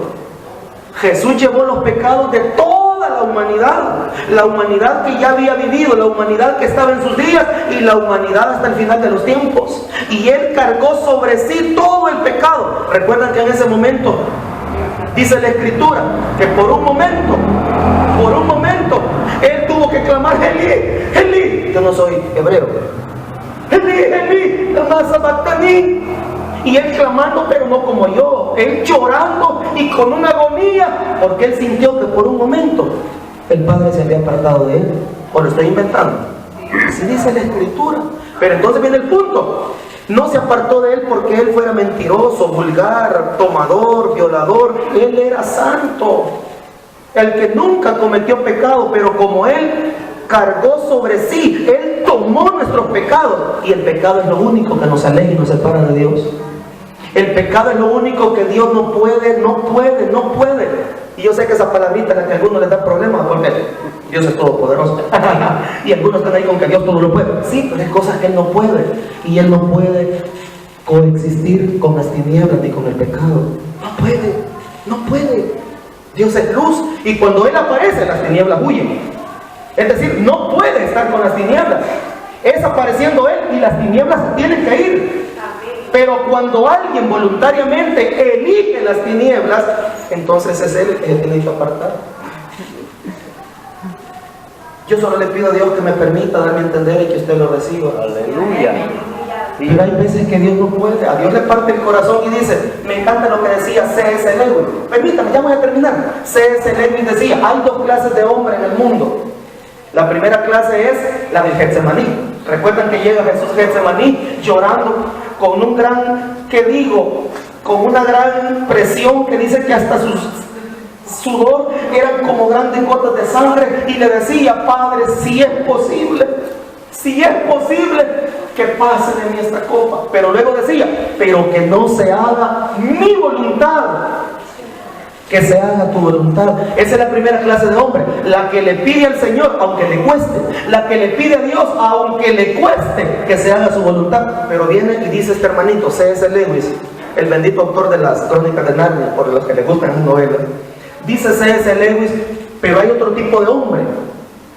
Jesús llevó los pecados de toda la humanidad que ya había vivido, la humanidad que estaba en sus días y la humanidad hasta el final de los tiempos. Y Él cargó sobre sí todo el pecado. Recuerdan que en ese momento, dice la escritura, que por un momento, Él tuvo que clamar, Elí, Elí. Yo no soy hebreo. Elí, Elí, lama sabactani. Y Él clamando, pero no como yo. Él llorando y con una agonía, porque Él sintió que por un momento el Padre se había apartado de Él. ¿O lo estoy inventando? Así dice la escritura. Pero entonces viene el punto. No se apartó de Él porque Él fuera mentiroso, vulgar, tomador, violador. Él era santo, el que nunca cometió pecado, pero como Él cargó sobre sí, Él tomó nuestros pecados. Y el pecado es lo único que nos aleja y nos separa de Dios. El pecado es lo único que Dios no puede. Y yo sé que esa palabrita es la que a algunos les da problemas, porque Dios es todopoderoso. Y algunos están ahí con que Dios todo lo puede. Sí, pero hay cosas que Él no puede. Y Él no puede coexistir con las tinieblas ni con el pecado. No puede. Dios es luz. Y cuando Él aparece, las tinieblas huyen. Es decir, no puede estar con las tinieblas. Es apareciendo Él y las tinieblas tienen que ir. Pero cuando alguien voluntariamente elige las tinieblas, entonces es Él el que tiene que apartar. Yo solo le pido a Dios que me permita darme a entender y que usted lo reciba. Aleluya. Sí. Pero hay veces que Dios no puede. A Dios le parte el corazón y dice, me encanta lo que decía C.S. Lewis. Permítame, ya voy a terminar. C.S. Lewis decía, hay dos clases de hombre en el mundo. La primera clase es la del Getsemaní. Recuerdan que llega Jesús a Getsemaní llorando con con una gran presión que dice que hasta su sudor eran como grandes gotas de sangre, y le decía, Padre, si es posible que pase de mí esta copa. Pero luego decía, pero que no se haga mi voluntad, que se haga tu voluntad. Esa es la primera clase de hombre, la que le pide al Señor aunque le cueste, la que le pide a Dios aunque le cueste que se haga su voluntad. Pero viene y dice este hermanito C.S. Lewis, el bendito autor de las Crónicas de Narnia, por los que le gustan las novelas, dice C.S. Lewis, pero hay otro tipo de hombre.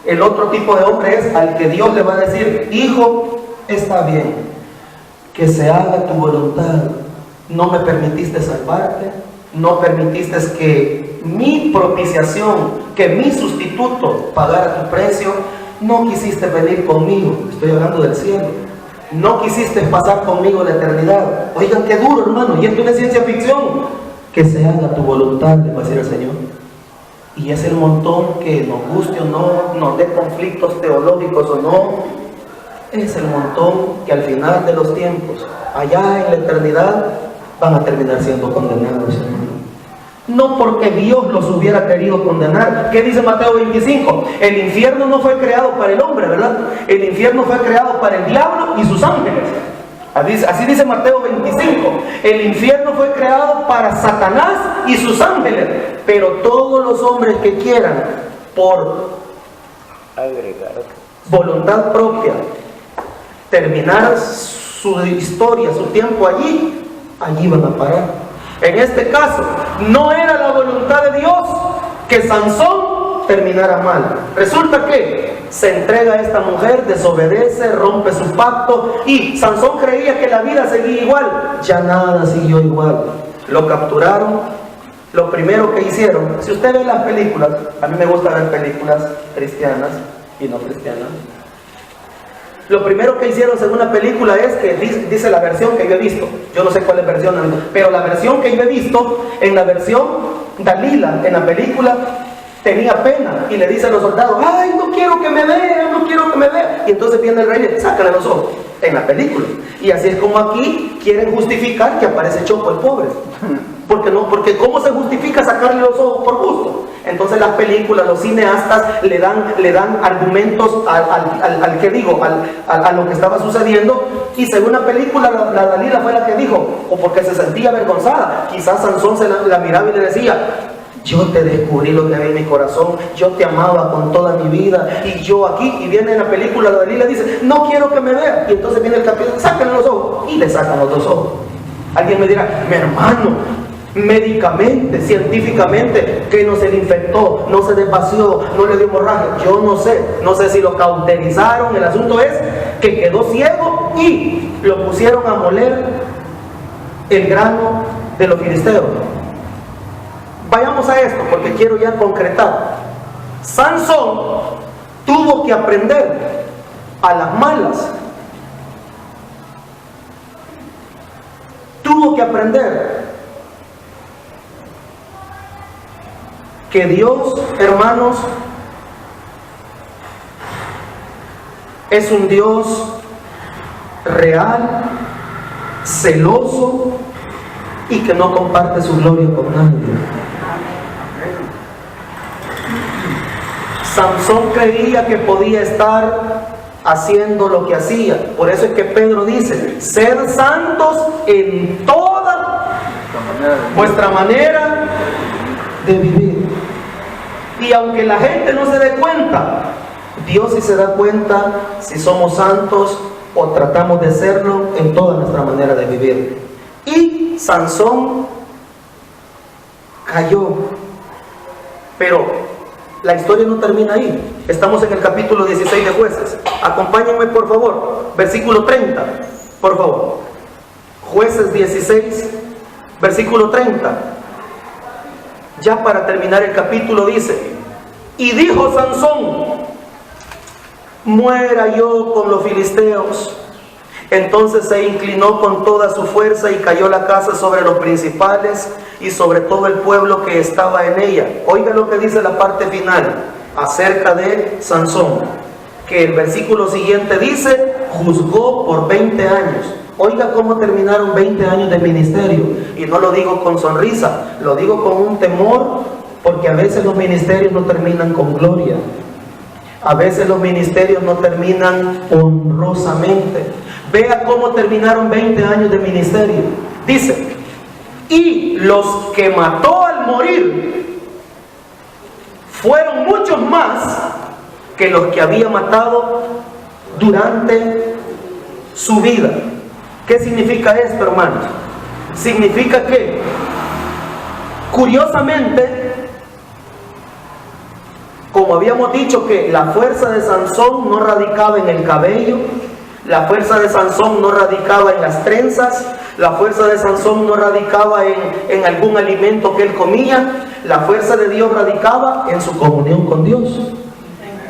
El otro tipo de hombre es al que Dios le va a decir, hijo, está bien, que se haga tu voluntad. No me permitiste salvarte, no permitiste que mi propiciación, que mi sustituto pagara tu precio, no quisiste venir conmigo, estoy hablando del cielo, no quisiste pasar conmigo la eternidad. Oigan, qué duro, hermano, y esto no es ciencia ficción. Que se haga tu voluntad, le va a decir el Señor. Y es el montón que nos guste o no, nos dé conflictos teológicos o no, es el montón que al final de los tiempos, allá en la eternidad, van a terminar siendo condenados, hermano. No porque Dios los hubiera querido condenar. ¿Qué dice Mateo 25? El infierno no fue creado para el hombre, ¿verdad? El infierno fue creado para el diablo y sus ángeles. Así dice Mateo 25. El infierno fue creado para Satanás y sus ángeles. Pero todos los hombres que quieran, por voluntad propia, terminar su historia, su tiempo allí van a parar. En este caso, no era la voluntad de Dios que Sansón terminara mal. Resulta que se entrega a esta mujer, desobedece, rompe su pacto, y Sansón creía que la vida seguía igual. Ya nada siguió igual. Lo capturaron. Lo primero que hicieron, si usted ve las películas, a mí me gusta ver películas cristianas y no cristianas. Lo primero que hicieron según la película es que dice la versión que yo he visto. Yo no sé cuál es versión, pero la versión que yo he visto, en la versión Dalila, en la película, tenía pena y le dice a los soldados: ay, no quiero que me vean, no quiero que me vean. Y entonces viene el rey y le sácale los ojos, en la película. Y así es como aquí quieren justificar que aparece Choco el pobre. Porque ¿cómo se justifica sacarle los ojos por gusto? Entonces las películas, los cineastas le dan argumentos a lo que estaba sucediendo. Y según la película, la Dalila fue la que dijo, o porque se sentía avergonzada. Quizás Sansón la miraba y le decía: yo te descubrí lo que había en mi corazón, yo te amaba con toda mi vida, y yo aquí. Y viene en la película, la Dalila dice: no quiero que me vean. Y entonces viene el capítulo: sáquenle los ojos, y le sacan los dos ojos. Alguien me dirá: mi hermano, médicamente, científicamente, que no se le infectó, no se desvació, no le dio hemorragia. Yo no sé si lo cauterizaron. El asunto es que quedó ciego y lo pusieron a moler el grano de los filisteos. Vayamos a esto porque quiero ya concretar. Sansón tuvo que aprender a las malas. Tuvo que aprender que Dios, hermanos, es un Dios real, celoso, y que no comparte su gloria con nadie. Sansón creía que podía estar haciendo lo que hacía. Por eso es que Pedro dice: sed santos en toda vuestra manera de vivir. Y aunque la gente no se dé cuenta, Dios sí se da cuenta si somos santos o tratamos de serlo en toda nuestra manera de vivir. Y Sansón cayó, pero la historia no termina ahí. Estamos en el capítulo 16 de Jueces. Acompáñenme por favor, versículo 30, por favor. Jueces 16, versículo 30. Ya para terminar el capítulo dice: y dijo Sansón: muera yo con los filisteos. Entonces se inclinó con toda su fuerza y cayó la casa sobre los principales y sobre todo el pueblo que estaba en ella. Oiga lo que dice la parte final acerca de Sansón, que el versículo siguiente dice: juzgó por 20 años. Oiga cómo terminaron 20 años de ministerio. Y no lo digo con sonrisa, lo digo con un temor, porque a veces los ministerios no terminan con gloria. A veces los ministerios no terminan honrosamente. Vea cómo terminaron 20 años de ministerio. Dice: y los que mató al morir fueron muchos más que los que había matado durante su vida. ¿Qué significa esto, hermanos? Significa que, curiosamente, como habíamos dicho que la fuerza de Sansón no radicaba en el cabello, la fuerza de Sansón no radicaba en las trenzas, la fuerza de Sansón no radicaba en algún alimento que él comía, la fuerza de Dios radicaba en su comunión con Dios.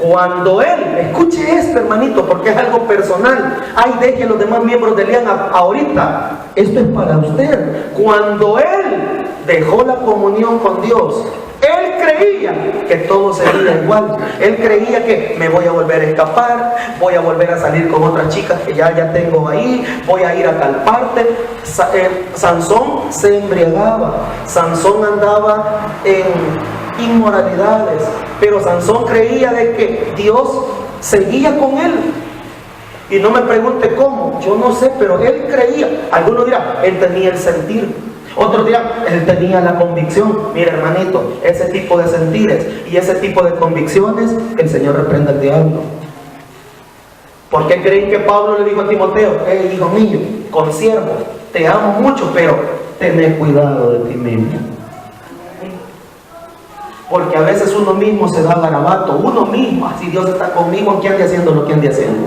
Cuando él, escuche esto hermanito, porque es algo personal. Ay, deje a los demás miembros de Lian ahorita. Esto es para usted. Cuando él dejó la comunión con Dios, él creía que todo sería igual. Él creía que me voy a volver a escapar, voy a volver a salir con otras chicas que ya tengo ahí, voy a ir a tal parte. Sansón se embriagaba, Sansón andaba en inmoralidades, pero Sansón creía de que Dios seguía con él. Y no me pregunte cómo, yo no sé, pero él creía. Algunos dirán, él tenía el sentir. Otros dirán, él tenía la convicción. Mira hermanito, ese tipo de sentires y ese tipo de convicciones, el Señor reprenda al diablo. ¿Por qué creen que Pablo le dijo a Timoteo, hijo mío, consiervo, te amo mucho, pero ten cuidado de ti mismo? Porque a veces uno mismo se da garabato, uno mismo, si Dios está conmigo, ¿qué ande haciendo lo que ande haciendo?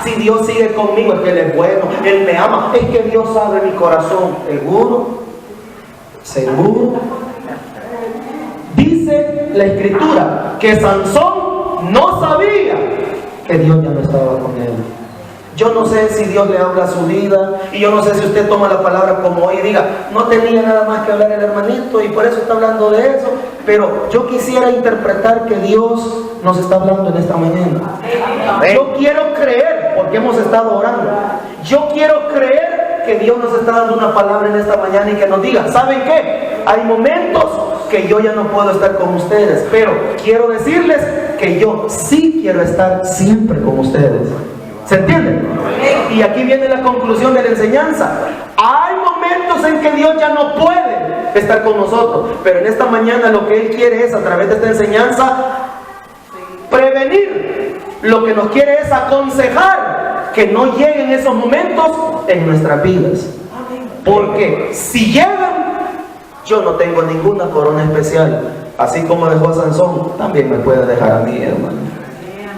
Si Dios sigue conmigo, es que Él es bueno, Él me ama, es que Dios sabe mi corazón. ¿Seguro? ¿Seguro? Dice la Escritura que Sansón no sabía que Dios ya no estaba con él. Yo no sé si Dios le habla a su vida, y yo no sé si usted toma la palabra como hoy y diga, no tenía nada más que hablar el hermanito y por eso está hablando de eso, pero yo quisiera interpretar que Dios nos está hablando en esta mañana. Yo quiero creer, porque hemos estado orando, yo quiero creer que Dios nos está dando una palabra en esta mañana y que nos diga, ¿saben qué? Hay momentos que yo ya no puedo estar con ustedes, pero quiero decirles que yo sí quiero estar siempre con ustedes. ¿Se entiende? Y aquí viene la conclusión de la enseñanza. Hay momentos en que Dios ya no puede estar con nosotros, pero en esta mañana lo que Él quiere es, a través de esta enseñanza, prevenir. Lo que nos quiere es aconsejar que no lleguen esos momentos en nuestras vidas. Porque si llegan, yo no tengo ninguna corona especial. Así como dejó a Sansón, también me puede dejar a mí, hermano.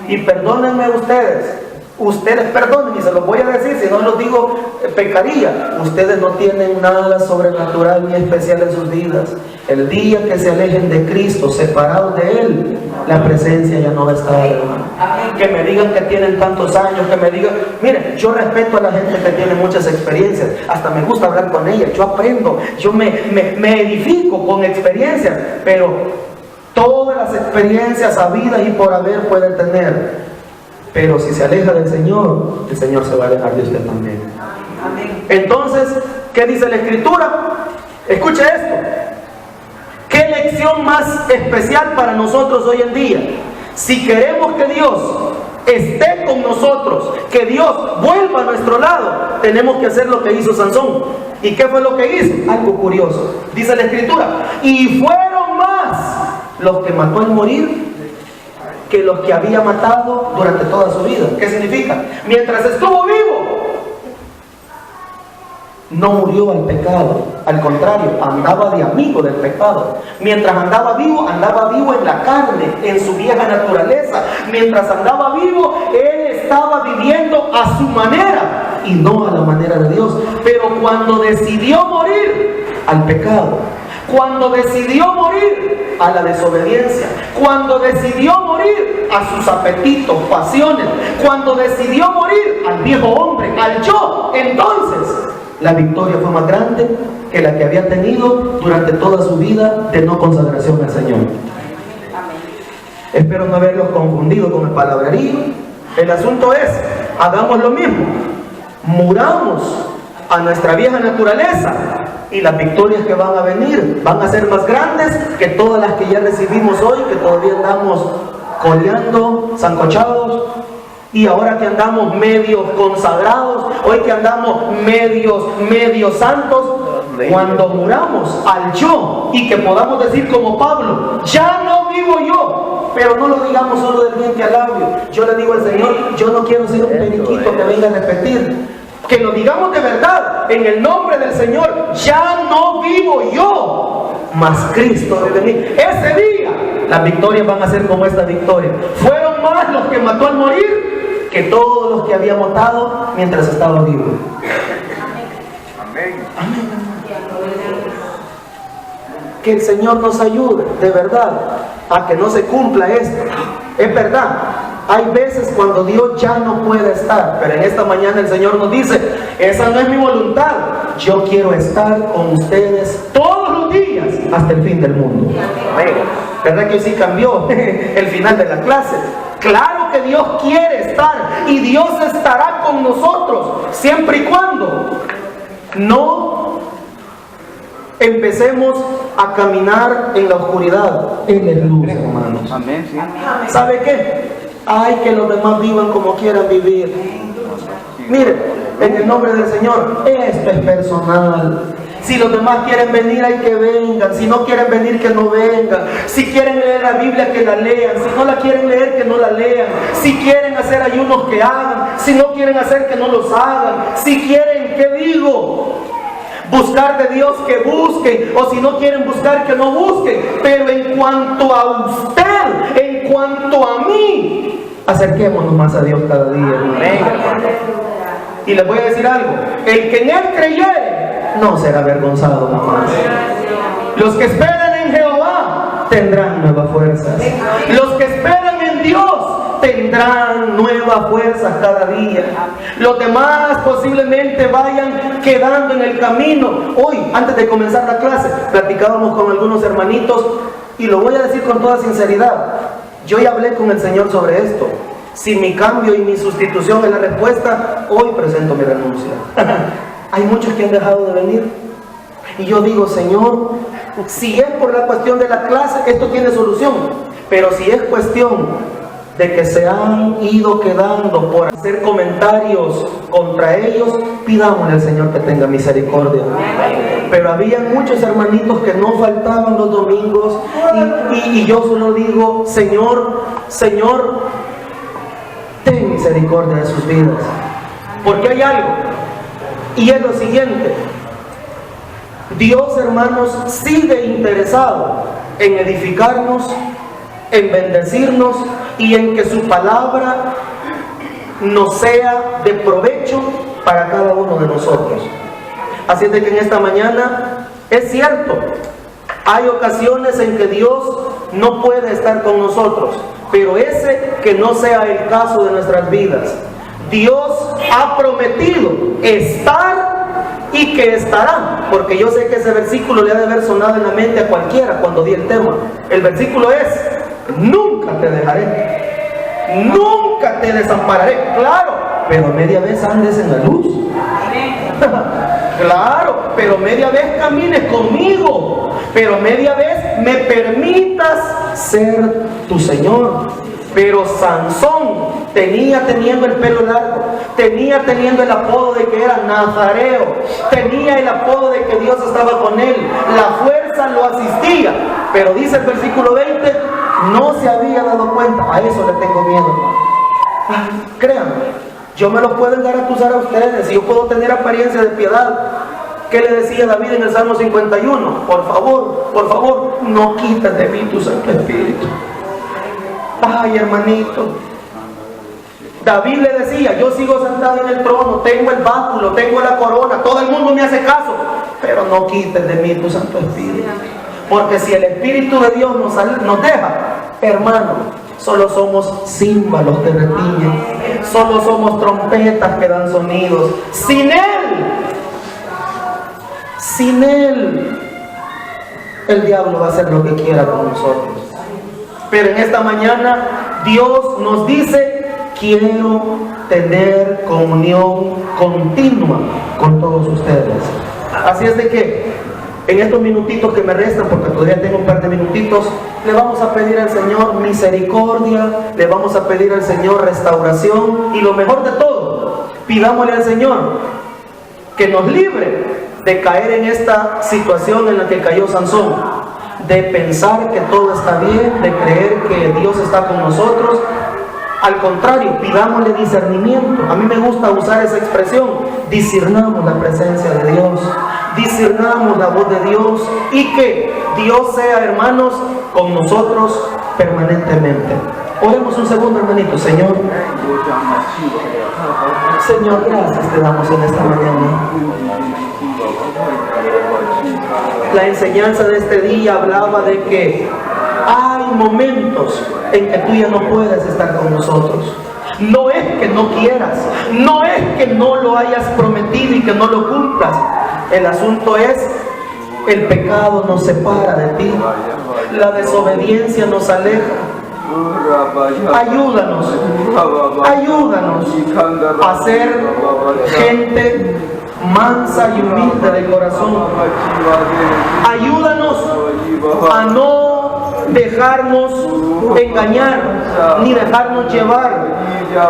Y perdónenme ustedes perdonen, y se los voy a decir, si no los digo, pecaría. Ustedes no tienen nada sobrenatural ni especial en sus vidas. El día que se alejen de Cristo, separados de Él, la presencia ya no va a estar, hermano. Que me digan que tienen tantos años, que me digan, miren, yo respeto a la gente que tiene muchas experiencias, hasta me gusta hablar con ella, yo aprendo, yo me edifico con experiencias, pero todas las experiencias habidas y por haber pueden tener. Pero si se aleja del Señor, el Señor se va a alejar de usted también. Entonces, ¿qué dice la Escritura? Escuche esto. ¿Qué lección más especial para nosotros hoy en día? Si queremos que Dios esté con nosotros, que Dios vuelva a nuestro lado, tenemos que hacer lo que hizo Sansón. ¿Y qué fue lo que hizo? Algo curioso. Dice la Escritura, y fueron más los que mató al morir que los que había matado durante toda su vida. ¿Qué significa? Mientras estuvo vivo, no murió al pecado. Al contrario, andaba de amigo del pecado. Mientras andaba vivo en la carne, en su vieja naturaleza. Mientras andaba vivo, él estaba viviendo a su manera y no a la manera de Dios. Pero cuando decidió morir al pecado, cuando decidió morir a la desobediencia, cuando decidió morir a sus apetitos, pasiones, cuando decidió morir al viejo hombre, al yo, entonces la victoria fue más grande que la que había tenido durante toda su vida de no consagración al Señor. Espero no haberlos confundido con el palabrerío. El asunto es, hagamos lo mismo, muramos a nuestra vieja naturaleza, y las victorias que van a venir van a ser más grandes que todas las que ya recibimos hoy, que todavía andamos coleando, sancochados, y ahora que andamos medios consagrados, hoy que andamos medios santos. Cuando muramos al yo y que podamos decir como Pablo, ya no vivo yo, pero no lo digamos solo del diente al labio. Yo le digo al Señor, yo no quiero ser un periquito que venga a repetir. Que lo digamos de verdad, en el nombre del Señor, ya no vivo yo, mas Cristo vive en mí. Ese día, las victorias van a ser como esta victoria. Fueron más los que mató al morir que todos los que había matado mientras estaba vivo. Amén. Amén. que el Señor nos ayude, de verdad, a que no se cumpla esto. Es verdad, hay veces cuando Dios ya no puede estar, pero en esta mañana el Señor nos dice, esa no es mi voluntad, yo quiero estar con ustedes todos los días hasta el fin del mundo. ¿Verdad que hoy sí cambió el final de la clase? Claro que Dios quiere estar y Dios estará con nosotros siempre y cuando no empecemos a caminar en la oscuridad. Él es luz, hermanos. Amén, sí. ¿Sabe qué? Ay, que los demás vivan como quieran vivir. Mire, en el nombre del Señor, esto es personal. Si los demás quieren venir, hay que vengan. Si no quieren venir, que no vengan. Si quieren leer la Biblia, que la lean. Si no la quieren leer, que no la lean. Si quieren hacer ayunos, que hagan. Si no quieren hacer, que no los hagan. Si quieren, ¿qué digo? Buscar de Dios, que busquen. O si no quieren buscar, que no busquen. Pero en cuanto a usted, en cuanto a mí, acerquémonos más a Dios cada día. Y les voy a decir algo: el que en Él creyere no será avergonzado jamás. Los que esperan en Jehová tendrán nuevas fuerzas. Los que esperan en Dios tendrán nuevas fuerzas cada día. Los demás posiblemente vayan quedando en el camino. Hoy, antes de comenzar la clase, platicábamos con algunos hermanitos, y lo voy a decir con toda sinceridad. Yo ya hablé con el Señor sobre esto. Si mi cambio y mi sustitución es la respuesta, hoy presento mi renuncia. Hay muchos que han dejado de venir. Y yo digo, Señor, si es por la cuestión de la clase, esto tiene solución. Pero si es cuestión de que se han ido quedando por hacer comentarios contra ellos, pidámosle al Señor que tenga misericordia. Pero había muchos hermanitos que no faltaban los domingos, y yo solo digo, Señor, ten misericordia de sus vidas. Porque hay algo, y es lo siguiente: Dios, hermanos, sigue interesado en edificarnos, en bendecirnos y en que su palabra nos sea de provecho para cada uno de nosotros. Así es de que en esta mañana, es cierto, hay ocasiones en que Dios no puede estar con nosotros, pero ese que no sea el caso de nuestras vidas. Dios ha prometido estar y que estará, porque yo sé que ese versículo le ha de haber sonado en la mente a cualquiera cuando di el tema. El versículo es: nunca te dejaré, nunca te desampararé. Claro, pero media vez andes en la luz. Claro, pero media vez camines conmigo, pero media vez me permitas ser tu Señor. Pero Sansón teniendo el pelo largo, teniendo el apodo de que era nazareo, tenía el apodo de que Dios estaba con él, la fuerza lo asistía, pero dice el versículo 20, no se había dado cuenta. A eso le tengo miedo. Créanme, yo me los puedo engatusar a ustedes, y yo puedo tener apariencia de piedad. ¿Qué le decía David en el Salmo 51? Por favor, no quites de mí tu Santo Espíritu. Ay, hermanito, David le decía: yo sigo sentado en el trono, tengo el báculo, tengo la corona, todo el mundo me hace caso, pero no quites de mí tu Santo Espíritu. Porque si el Espíritu de Dios nos deja, hermano, solo somos címbalos que retiñen, solo somos trompetas que dan sonidos. Sin Él, el diablo va a hacer lo que quiera con nosotros. Pero en esta mañana Dios nos dice: quiero tener comunión continua con todos ustedes. Así es de que en estos minutitos que me restan, porque todavía tengo un par de minutitos, le vamos a pedir al Señor misericordia, le vamos a pedir al Señor restauración, y lo mejor de todo, pidámosle al Señor que nos libre de caer en esta situación en la que cayó Sansón, de pensar que todo está bien, de creer que Dios está con nosotros. Al contrario, pidámosle discernimiento. A mí me gusta usar esa expresión: discernamos la presencia de Dios, discernamos la voz de Dios, y que Dios sea, hermanos, con nosotros permanentemente. Oremos un segundo, hermanito. Señor, Señor, gracias te damos en esta mañana. La enseñanza de este día hablaba de que hay momentos en que tú ya no puedes estar con nosotros. No es que no quieras, no es que no lo hayas prometido y que no lo cumplas. El asunto es, el pecado nos separa de ti, la desobediencia nos aleja. Ayúdanos, ayúdanos a ser gente mansa y humilde de corazón. Ayúdanos a no dejarnos engañar ni dejarnos llevar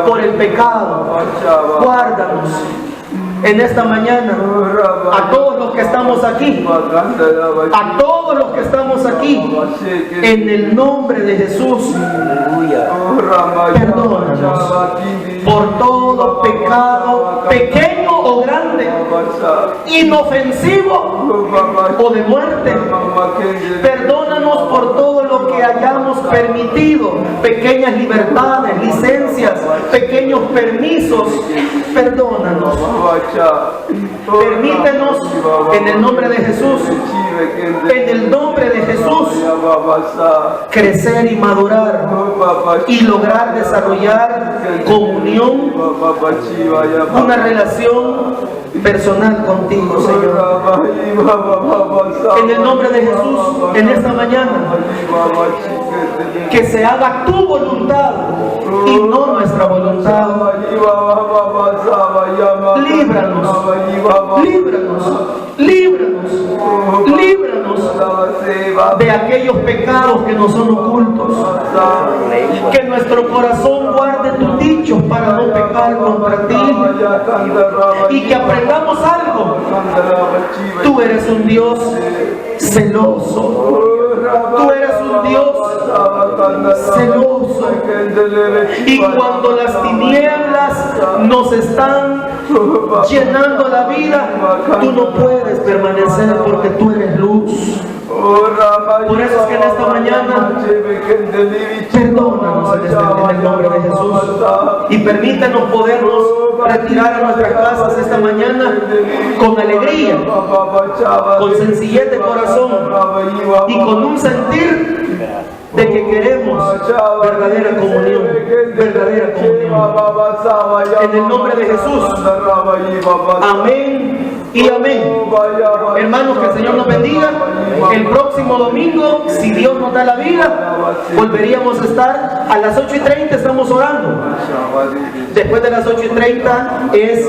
por el pecado. Guárdanos en esta mañana a todos los que estamos aquí, a todos los que estamos aquí, en el nombre de Jesús. Perdónanos por todo pecado, pequeño o grande, inofensivo o de muerte. Perdónanos por todo lo que hayamos permitido, pequeñas libertades, licencias, pequeños permisos. Perdónanos. Permítenos en el nombre de Jesús, en el nombre de Jesús, crecer y madurar y lograr desarrollar comunión, una relación personal contigo, Señor. En el nombre de Jesús, en esta mañana, que se haga tu voluntad y no nuestra voluntad. Líbranos, líbranos, líbranos, líbranos de aquellos pecados que nos son ocultos. Que nuestro corazón guarde tus dichos para no pecar contra ti. Y que aprendamos algo. Tú eres un Dios celoso. Tú eres un Dios celoso. Y cuando las tinieblas nos están llenando la vida, tú no puedes permanecer porque tú eres luz. Por eso es que en esta mañana perdónanos en el nombre de Jesús y permítanos podernos retirar a nuestras casas esta mañana con alegría, con sencillez de corazón y con un sentir de que queremos verdadera comunión, verdadera comunión. En el nombre de Jesús. Amén y amén. Hermanos, que el Señor nos bendiga. El próximo domingo, si Dios nos da la vida, volveríamos a estar a las 8:30, estamos orando. Después de las 8:30 es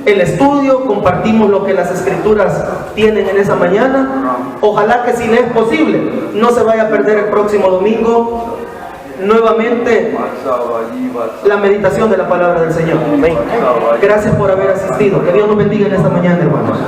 el estudio, compartimos lo que las escrituras tienen en esa mañana. Ojalá que si le es posible, no se vaya a perder el próximo domingo nuevamente la meditación de la palabra del Señor. Gracias por haber asistido. Que Dios nos bendiga en esta mañana, hermanos.